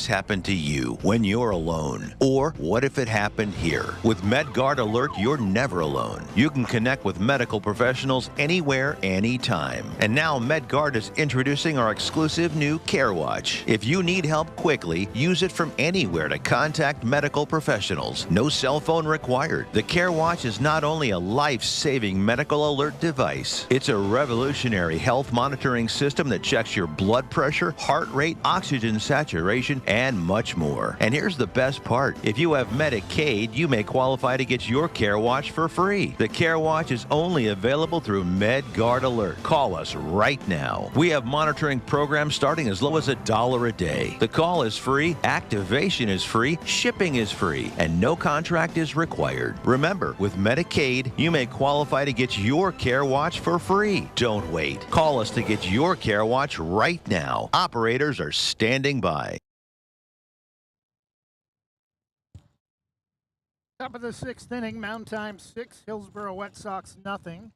Happen to you when you're alone? Or what if it happened here? With MedGuard Alert, you're never alone. You can connect with medical professionals anywhere, anytime. And now MedGuard is introducing our exclusive new Care Watch. If you need help quickly, use it from anywhere to contact medical professionals. No cell phone required. The Care Watch is not only a life-saving medical alert device, it's a revolutionary health monitoring system that checks your blood pressure, heart rate, oxygen saturation, and much more. And here's the best part. If you have Medicaid, you may qualify to get your Care Watch for free. The Care Watch is only available through MedGuard Alert. Call us right now. We have monitoring programs starting as low as $1 a day. The call is free, activation is free, shipping is free, and no contract is required. Remember, with Medicaid, you may qualify to get your Care Watch for free. Don't wait. Call us to get your Care Watch right now. Operators are standing by. Top of the 6th inning, Moundtime 6, Hillsboro Wet Sox 0.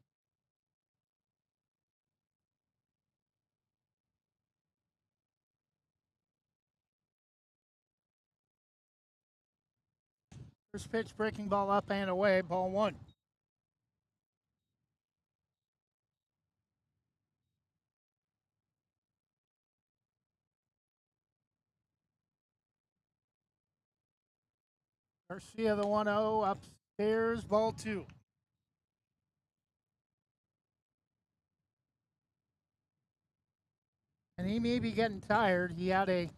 First pitch, breaking ball up and away, ball 1. Garcia, the 1-0, upstairs, ball 2. And he may be getting tired. He had a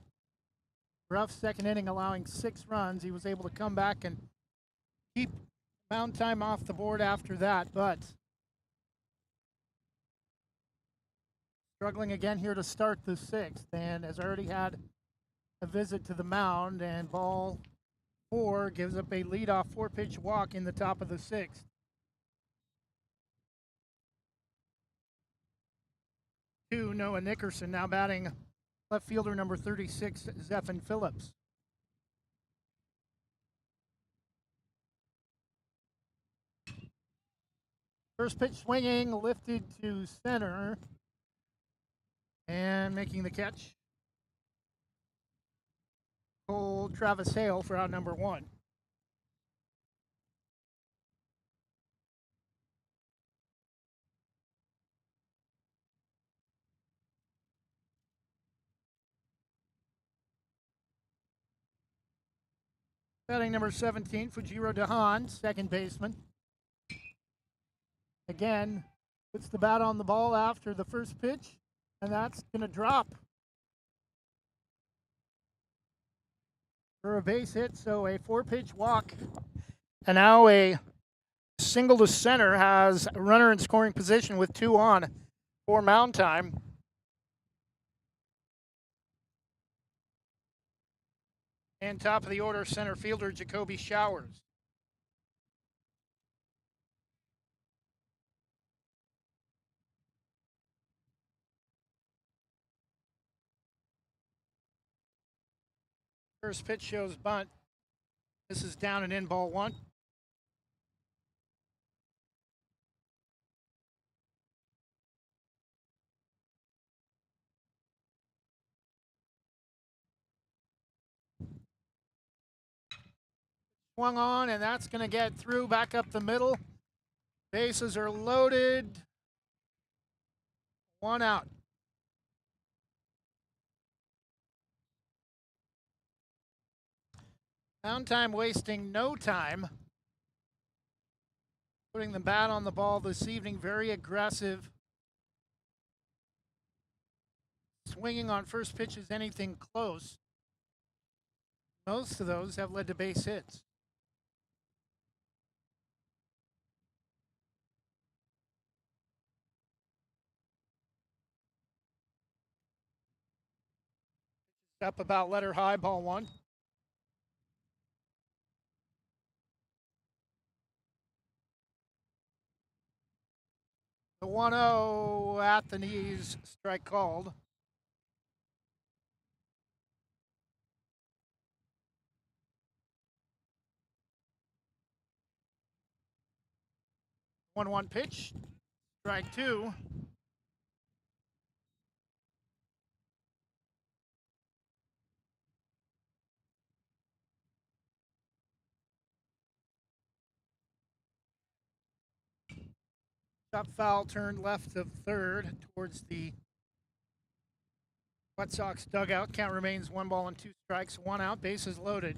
rough second inning, allowing 6 runs. He was able to come back and keep Moundtime off the board after that, but struggling again here to start the 6th, and has already had a visit to the mound, and ball 4 gives up a leadoff 4-pitch walk in the top of the 6th. Noah Nickerson now batting left fielder number 36, Zephan Phillips. First pitch swinging, lifted to center, and making the catch. Old Travis Hale for out number 1. Batting number 17, Fujiro Dahan, second baseman. Again, puts the bat on the ball after the first pitch, and that's going to drop for a base hit, so a 4-pitch walk. And now a single to center has a runner in scoring position with 2 on for Moundtime. And top of the order, center fielder Jacoby Showers. First pitch shows bunt. This is down and in, ball one. Swung on, and that's going to get through back up the middle. Bases are loaded. One out. Moundtime wasting no time. Putting the bat on the ball this evening, very aggressive. Swinging on first pitches, anything close. Most of those have led to base hits. Up about letter high, ball one. The 1-0 at the knees, strike called. One pitch, strike two. Top foul turned left of third towards the Red Sox dugout. Count remains 1-2, one out, bases loaded.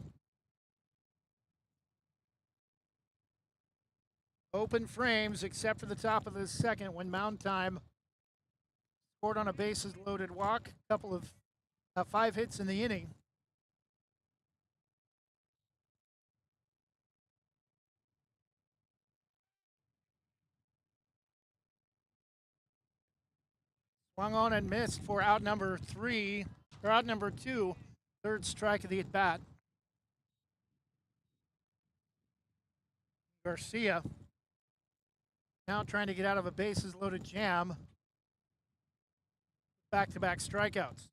Open frames except for the top of the second when Moundtime scored on a bases loaded walk. A couple of 5 hits in the inning. Swung on and missed for out number 3, or out number 2, third strike of the at bat. Garcia now trying to get out of a bases loaded jam. Back-to-back strikeouts.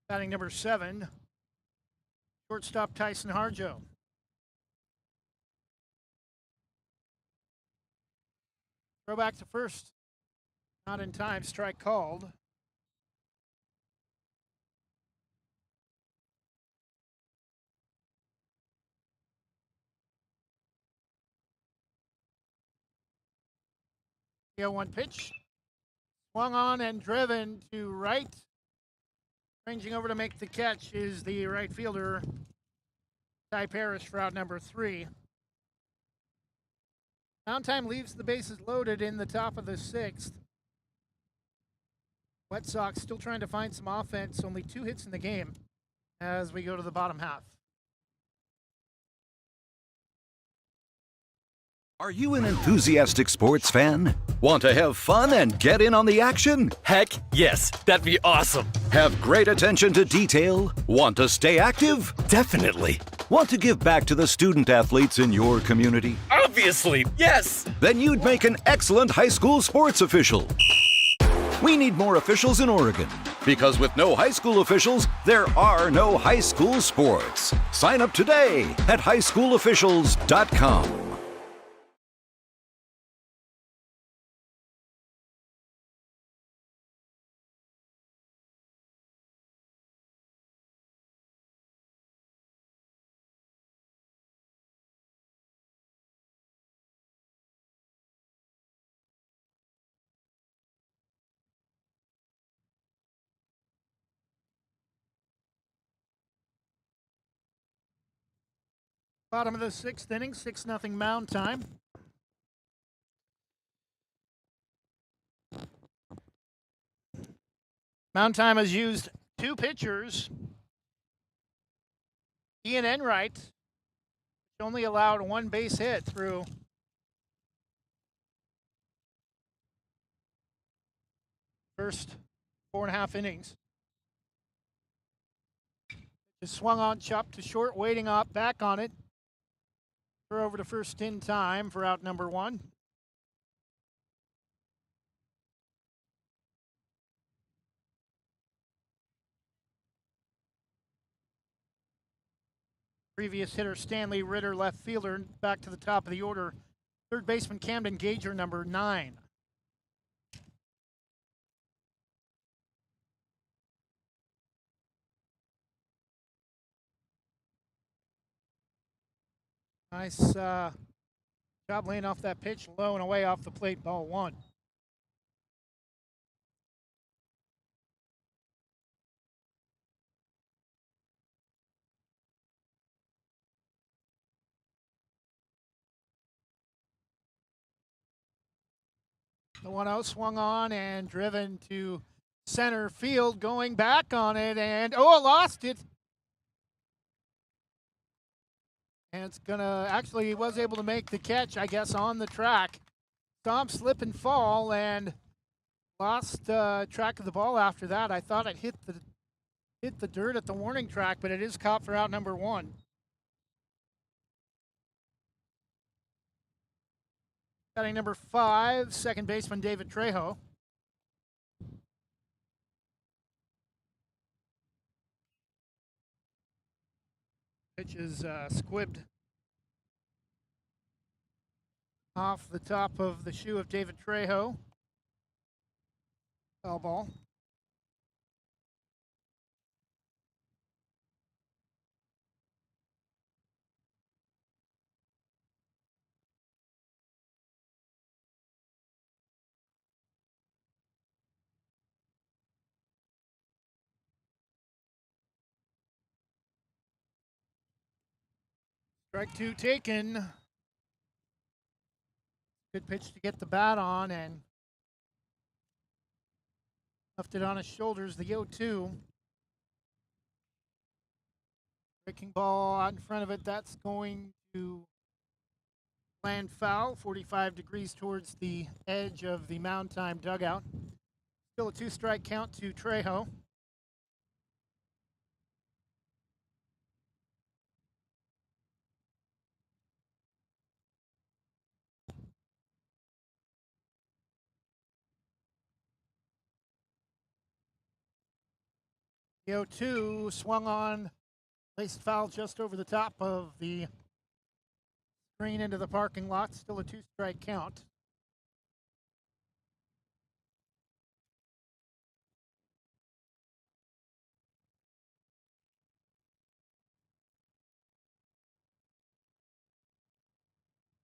Batting number 7, shortstop Tyson Harjo. Throw back to first. Not in time, strike called. The 0-1 pitch. Swung on and driven to right. Ranging over to make the catch is the right fielder, Ty Parrish, for out number 3. Moundtime leaves the bases loaded in the top of the 6th. Red Sox still trying to find some offense, only 2 hits in the game as we go to the bottom half. Are you an enthusiastic sports fan? Want to have fun and get in on the action? Heck yes, that'd be awesome. Have great attention to detail? Want to stay active? Definitely. Want to give back to the student athletes in your community? Obviously, yes. Then you'd make an excellent high school sports official. We need more officials in Oregon, because with no high school officials, there are no high school sports. Sign up today at highschoolofficials.com. Bottom of the 6th inning, 6-0 Moundtime. Moundtime has used 2 pitchers. Ian Enright, which only allowed 1 base hit through first 4.5 innings. Just swung on, chopped to short, waiting up, back on it. Throw over to first in time for out number 1. Previous hitter Stanley Ritter, left fielder, back to the top of the order. Third baseman Camden Gager, number 9. Nice job laying off that pitch, low and away off the plate, ball 1. The 1-0 swung on and driven to center field, going back on it, and lost it. And it's gonna, actually, he was able to make the catch, I guess, on the track. Stomp, slip, and fall, and lost track of the ball after that. I thought it hit the dirt at the warning track, but it is caught for out number 1. Batting number 5, second baseman David Trejo. Pitch is squibbed off the top of the shoe of David Trejo. Foul ball. Strike 2 taken. Good pitch to get the bat on and left it on his shoulders, the 0-2. Breaking ball out in front of it, that's going to land foul, 45 degrees towards the edge of the Moundtime dugout. Still a 2-strike count to Trejo. The 0-2 swung on, placed foul just over the top of the screen into the parking lot. Still a 2-strike count.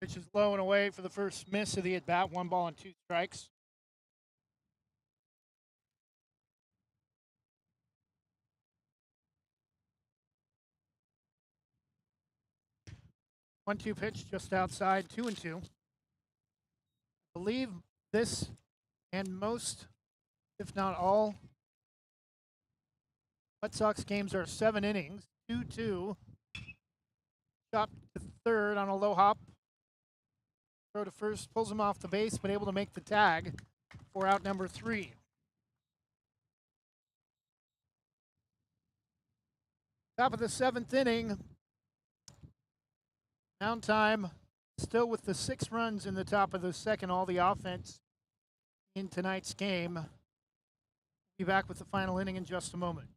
Pitch is low and away for the first miss of the at-bat. 1 ball and 2 strikes. One-two pitch just outside, 2-2. I believe this and most, if not all, Red Sox games are 7 innings. 2-2. Chop to third on a low hop. Throw to first, pulls him off the base, but able to make the tag for out number 3. Top of the 7th inning. Moundtime still with the 6 runs in the top of the 2nd, all the offense in tonight's game. Be back with the final inning in just a moment.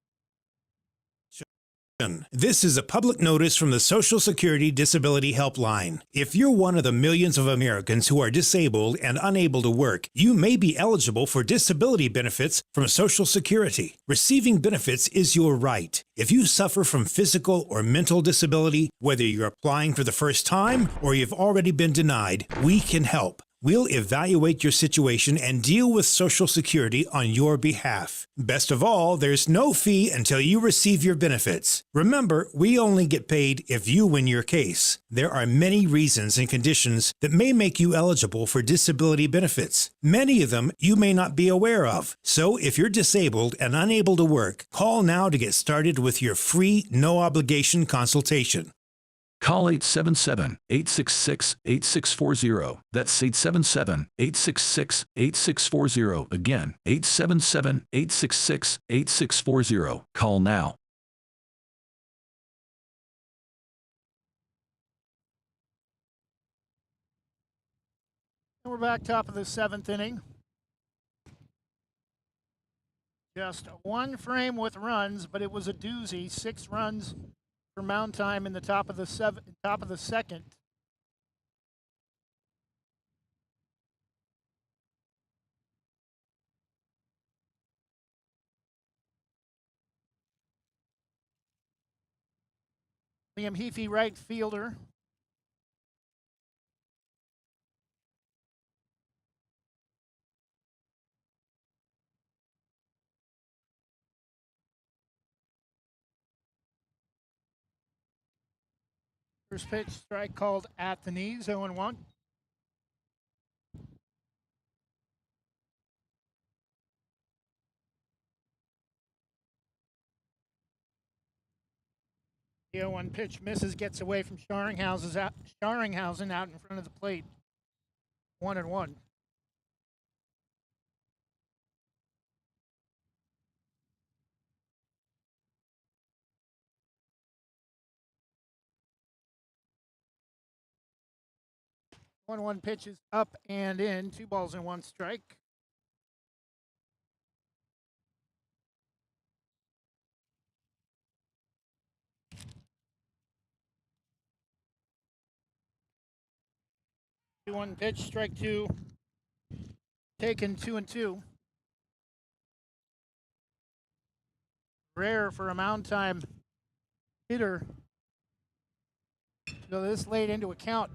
This is a public notice from the Social Security Disability Helpline. If you're one of the millions of Americans who are disabled and unable to work, you may be eligible for disability benefits from Social Security. Receiving benefits is your right. If you suffer from physical or mental disability, whether you're applying for the first time or you've already been denied, we can help. We'll evaluate your situation and deal with Social Security on your behalf. Best of all, there's no fee until you receive your benefits. Remember, we only get paid if you win your case. There are many reasons and conditions that may make you eligible for disability benefits. Many of them you may not be aware of. So if you're disabled and unable to work, call now to get started with your free, no-obligation consultation. Call 877-866-8640. That's 877-866-8640. Again, 877-866-8640. Call now. We're back top of the 7th inning. Just one frame with runs, but it was a doozy. 6 runs for Moundtime in the top of the 2nd. Liam Heafy, right fielder. First pitch, strike called at the knees, 0-1. The 0-1 pitch misses, gets away from Scharringhausen out in front of the plate. 1-1. One pitch is up and in. 2 balls and 1 strike. One pitch, strike 2. Taken 2-2. Rare for a Moundtime hitter to go this late into a count.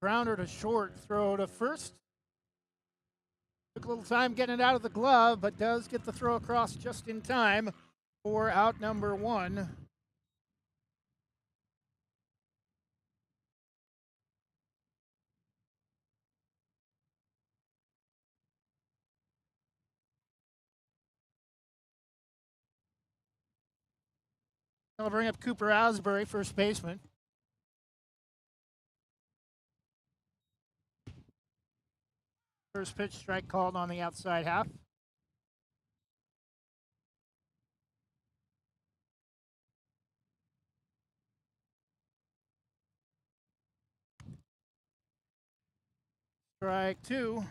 Grounder to short, throw to first. Took a little time getting it out of the glove, but does get the throw across just in time for out number 1. I'll bring up Cooper Asbury, first baseman. First pitch, strike called on the outside half. Strike 2.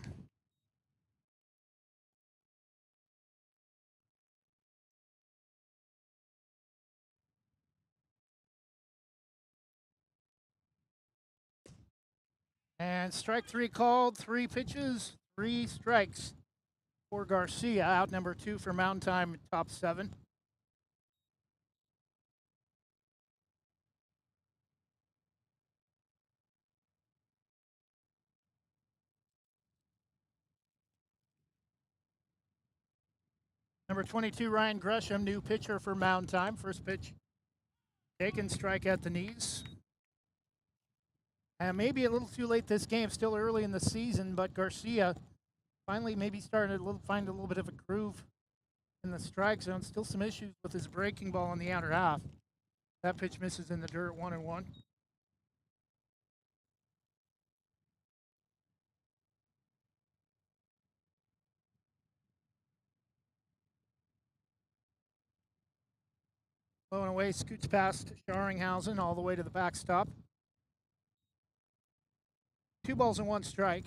And strike 3 called, 3 pitches, 3 strikes for Garcia, out number 2 for Moundtime, top 7. Number 22, Ryan Gresham, new pitcher for Moundtime. First pitch taken, strike at the knees. And maybe a little too late this game, still early in the season, but Garcia finally maybe starting to find a little bit of a groove in the strike zone. Still some issues with his breaking ball in the outer half. That pitch misses in the dirt, 1-1. Low and away, scoots past Scharringhausen all the way to the backstop. 2 balls and 1 strike.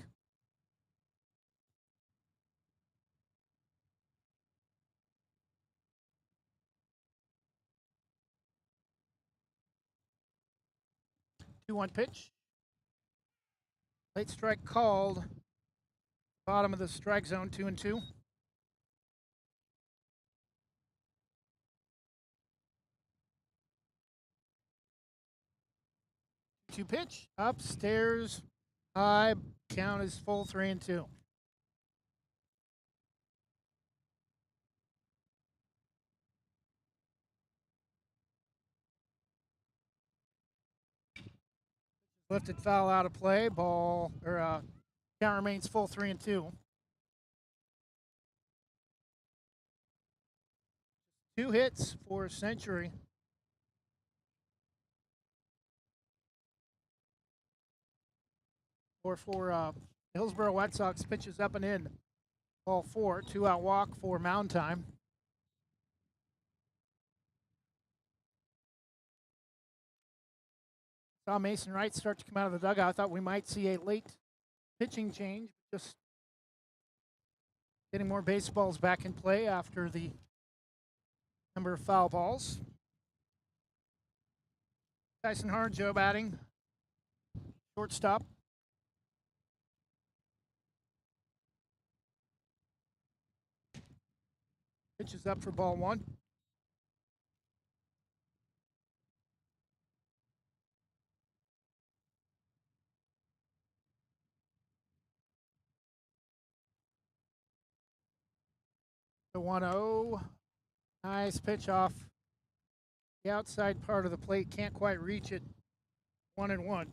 Two-one pitch. Late strike called. Bottom of the strike zone, 2-2. Two pitch, upstairs, high, count is full, 3-2. Lifted foul out of play, ball, or count remains full, 3-2. 2 hits for Century. Or for Hillsboro White Sox, pitches up and in. Ball 4, 2-out walk for Moundtime. Saw Mason Wright start to come out of the dugout. I thought we might see a late pitching change Just getting more baseballs back in play after the number of foul balls. Tyson Harjo batting. Shortstop. Pitch is up for ball one. The 1-0. Nice pitch off the outside part of the plate. Can't quite reach it. 1-1.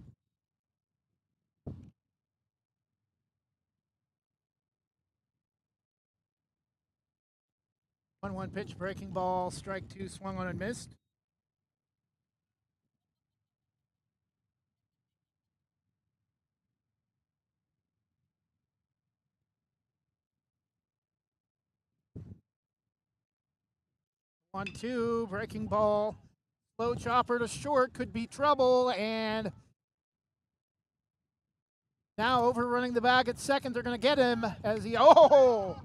1-1 pitch, breaking ball, strike two, swung on and missed. One, two, breaking ball, slow chopper to short, could be trouble, and now overrunning the bag at second. They're going to get him as he, oh!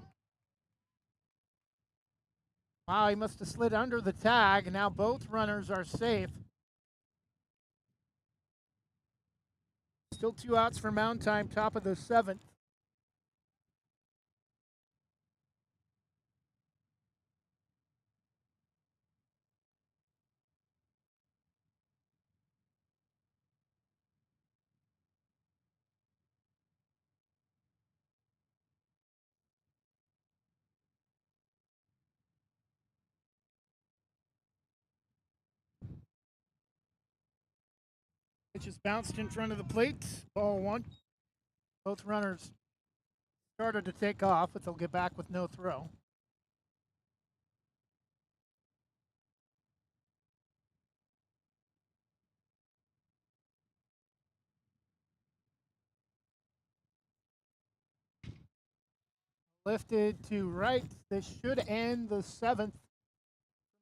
Wow, he must have slid under the tag. Now both runners are safe. Still 2 outs for Moundtime, top of the 7th. It just bounced in front of the plate. Ball one. Both runners started to take off, but they'll get back with no throw. Lifted to right. This should end the 7th.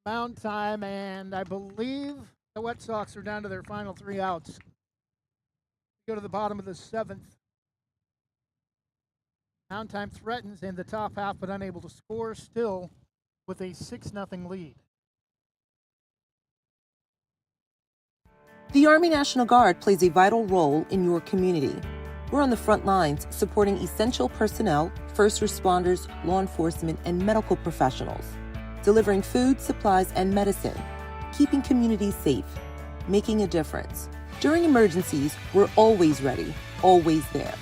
Moundtime, and I believe the Wet Sox are down to their final 3 outs. Go to the bottom of the 7th. Moundtime threatens in the top half, but unable to score, still with a 6-0 lead. The Army National Guard plays a vital role in your community. We're on the front lines supporting essential personnel, first responders, law enforcement, and medical professionals, delivering food, supplies, and medicine, keeping communities safe, making a difference. During emergencies, we're always ready, always there.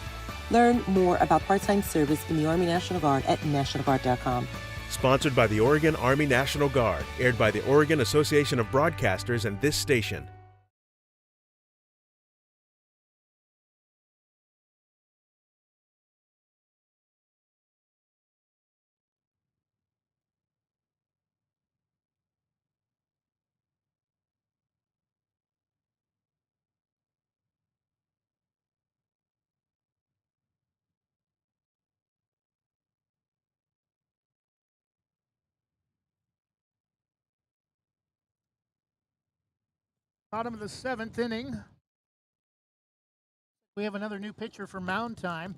Learn more about part-time service in the Army National Guard at nationalguard.com. Sponsored by the Oregon Army National Guard, aired by the Oregon Association of Broadcasters and this station. Bottom of the 7th inning. We have another new pitcher for Moundtime.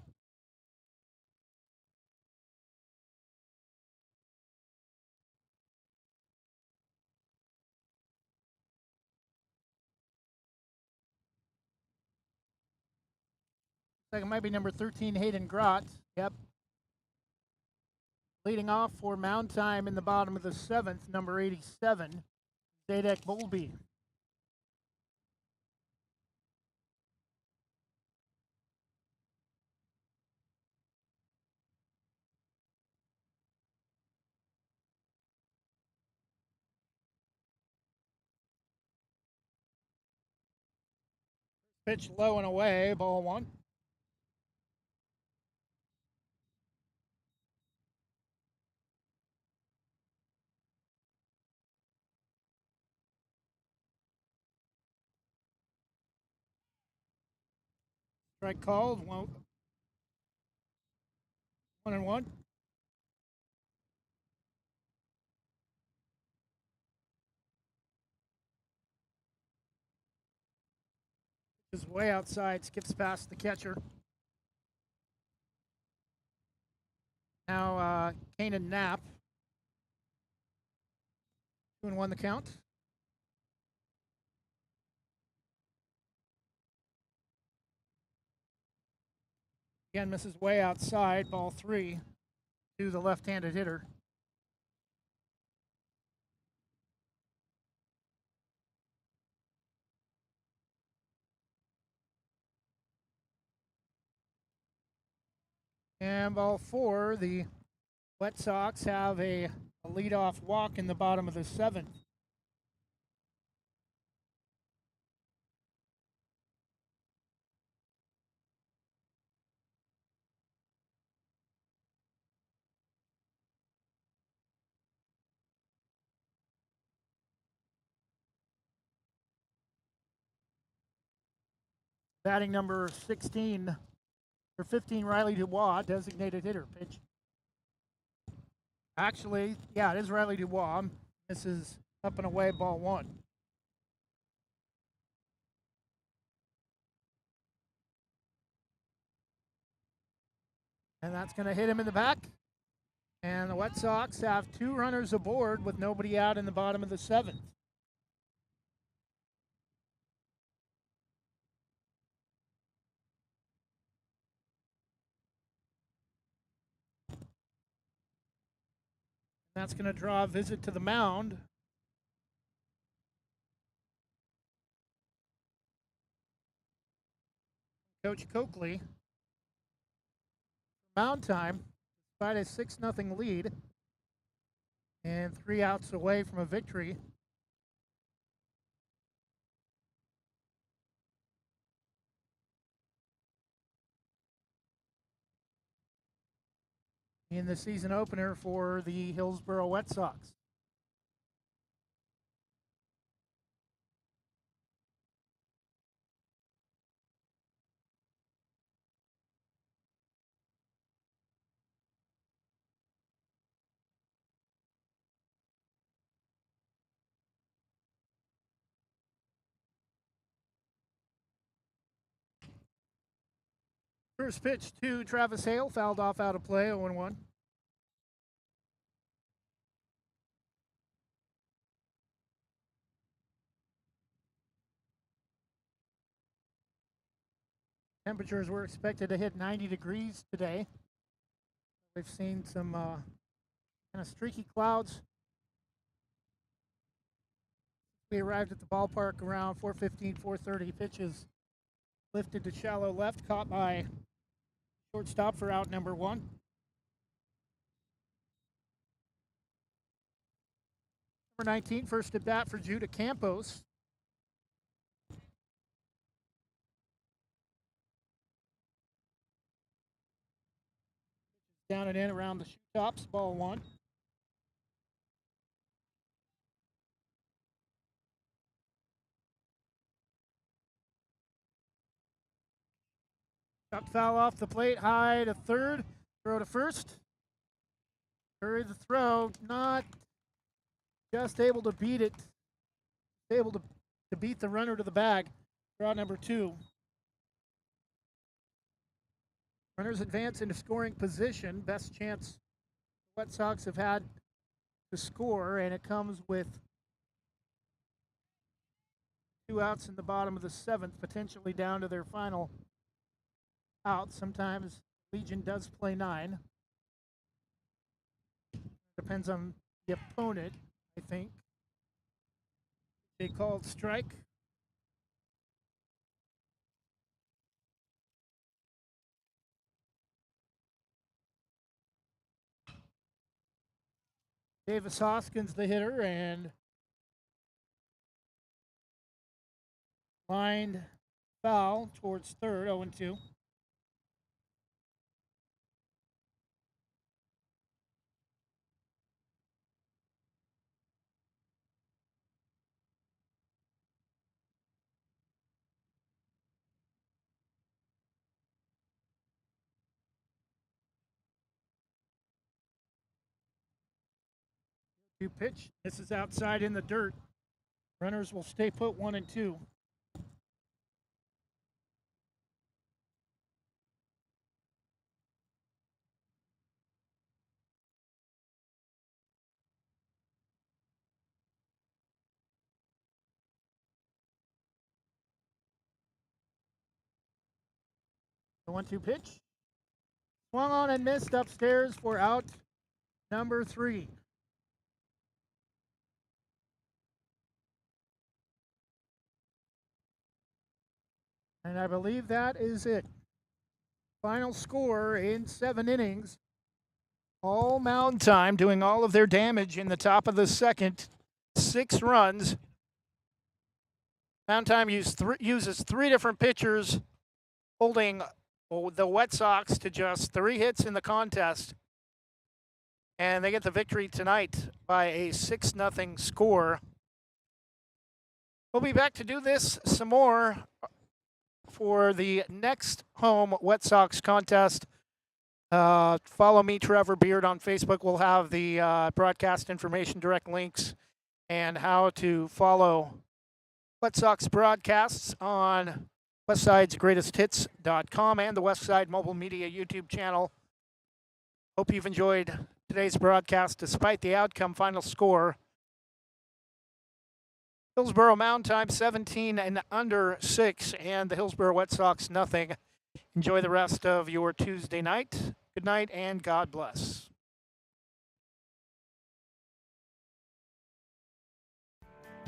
Like it might be number 13, Hayden Grott. Yep. Leading off for Moundtime in the bottom of the 7th, number 87, Zadek Bowlby. Pitch low and away, ball one. Strike called, 1-1. Is way outside, skips past the catcher. Now, Kanan Knapp. 2-1 the count. Again, misses way outside, ball 3 to the left-handed hitter. And ball 4, the Wet Sox have a leadoff walk in the bottom of the 7th. Batting number 16, or 15, Riley Dubois, designated hitter. Pitch. Actually, yeah, it is Riley Dubois. This is up and away, ball 1. And that's going to hit him in the back. And the Wet Sox have 2 runners aboard with nobody out in the bottom of the 7th. That's going to draw a visit to the mound. Coach Coakley. Moundtime, despite a 6-0 lead and 3 outs away from a victory. In the season opener for the Hillsboro Wet Sox. First pitch to Travis Hale, fouled off out of play, 0-1. Temperatures were expected to hit 90 degrees today. We've seen some kind of streaky clouds. We arrived at the ballpark around 4:15, 4:30. Pitches lifted to shallow left, caught by shortstop for out number 1. Number 19, first at bat for Judah Campos. Down and in around the shoe tops, ball 1. Chopped foul off the plate, high to third, throw to first. Hurry the throw, not just able to beat it. Able to beat the runner to the bag. Draw number 2. Runners advance into scoring position. Best chance the Wet Sox have had to score, and it comes with 2 outs in the bottom of the 7th, potentially down to their final out. Sometimes Legion does play 9. Depends on the opponent, I think. They called strike. Davis Hoskins, the hitter, and lined foul towards third, 0-2. Pitch. This is outside in the dirt. Runners will stay put, 1 and 2. The 1-2 pitch. Swung on and missed upstairs for out number 3. And I believe that is it. Final score in 7 innings. All Moundtime doing all of their damage in the top of the second. 6 runs. Moundtime uses 3 different pitchers, holding the Wet Sox to just 3 hits in the contest. And they get the victory tonight by a 6-0 score. We'll be back to do this some more for the next home Wet Sox contest. Follow me, Trevor Beard, on Facebook. We'll have the broadcast information, direct links, and how to follow Wet Sox broadcasts on Westside'sGreatestHits.com and the Westside Mobile Media YouTube channel. Hope you've enjoyed today's broadcast despite the outcome. Final score: Hillsboro Moundtime 17 and under 6, and the Hillsboro Wet Sox nothing. Enjoy the rest of your Tuesday night. Good night and God bless.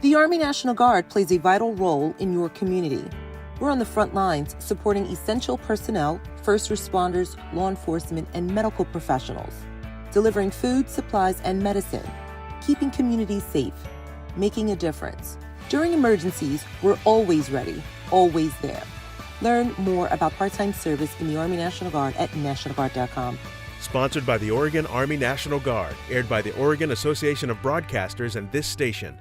The Army National Guard plays a vital role in your community. We're on the front lines supporting essential personnel, first responders, law enforcement, and medical professionals, delivering food, supplies, and medicine, keeping communities safe, making a difference. During emergencies, we're always ready, always there. Learn more about part-time service in the Army National Guard at nationalguard.com. Sponsored by the Oregon Army National Guard, aired by the Oregon Association of Broadcasters and this station.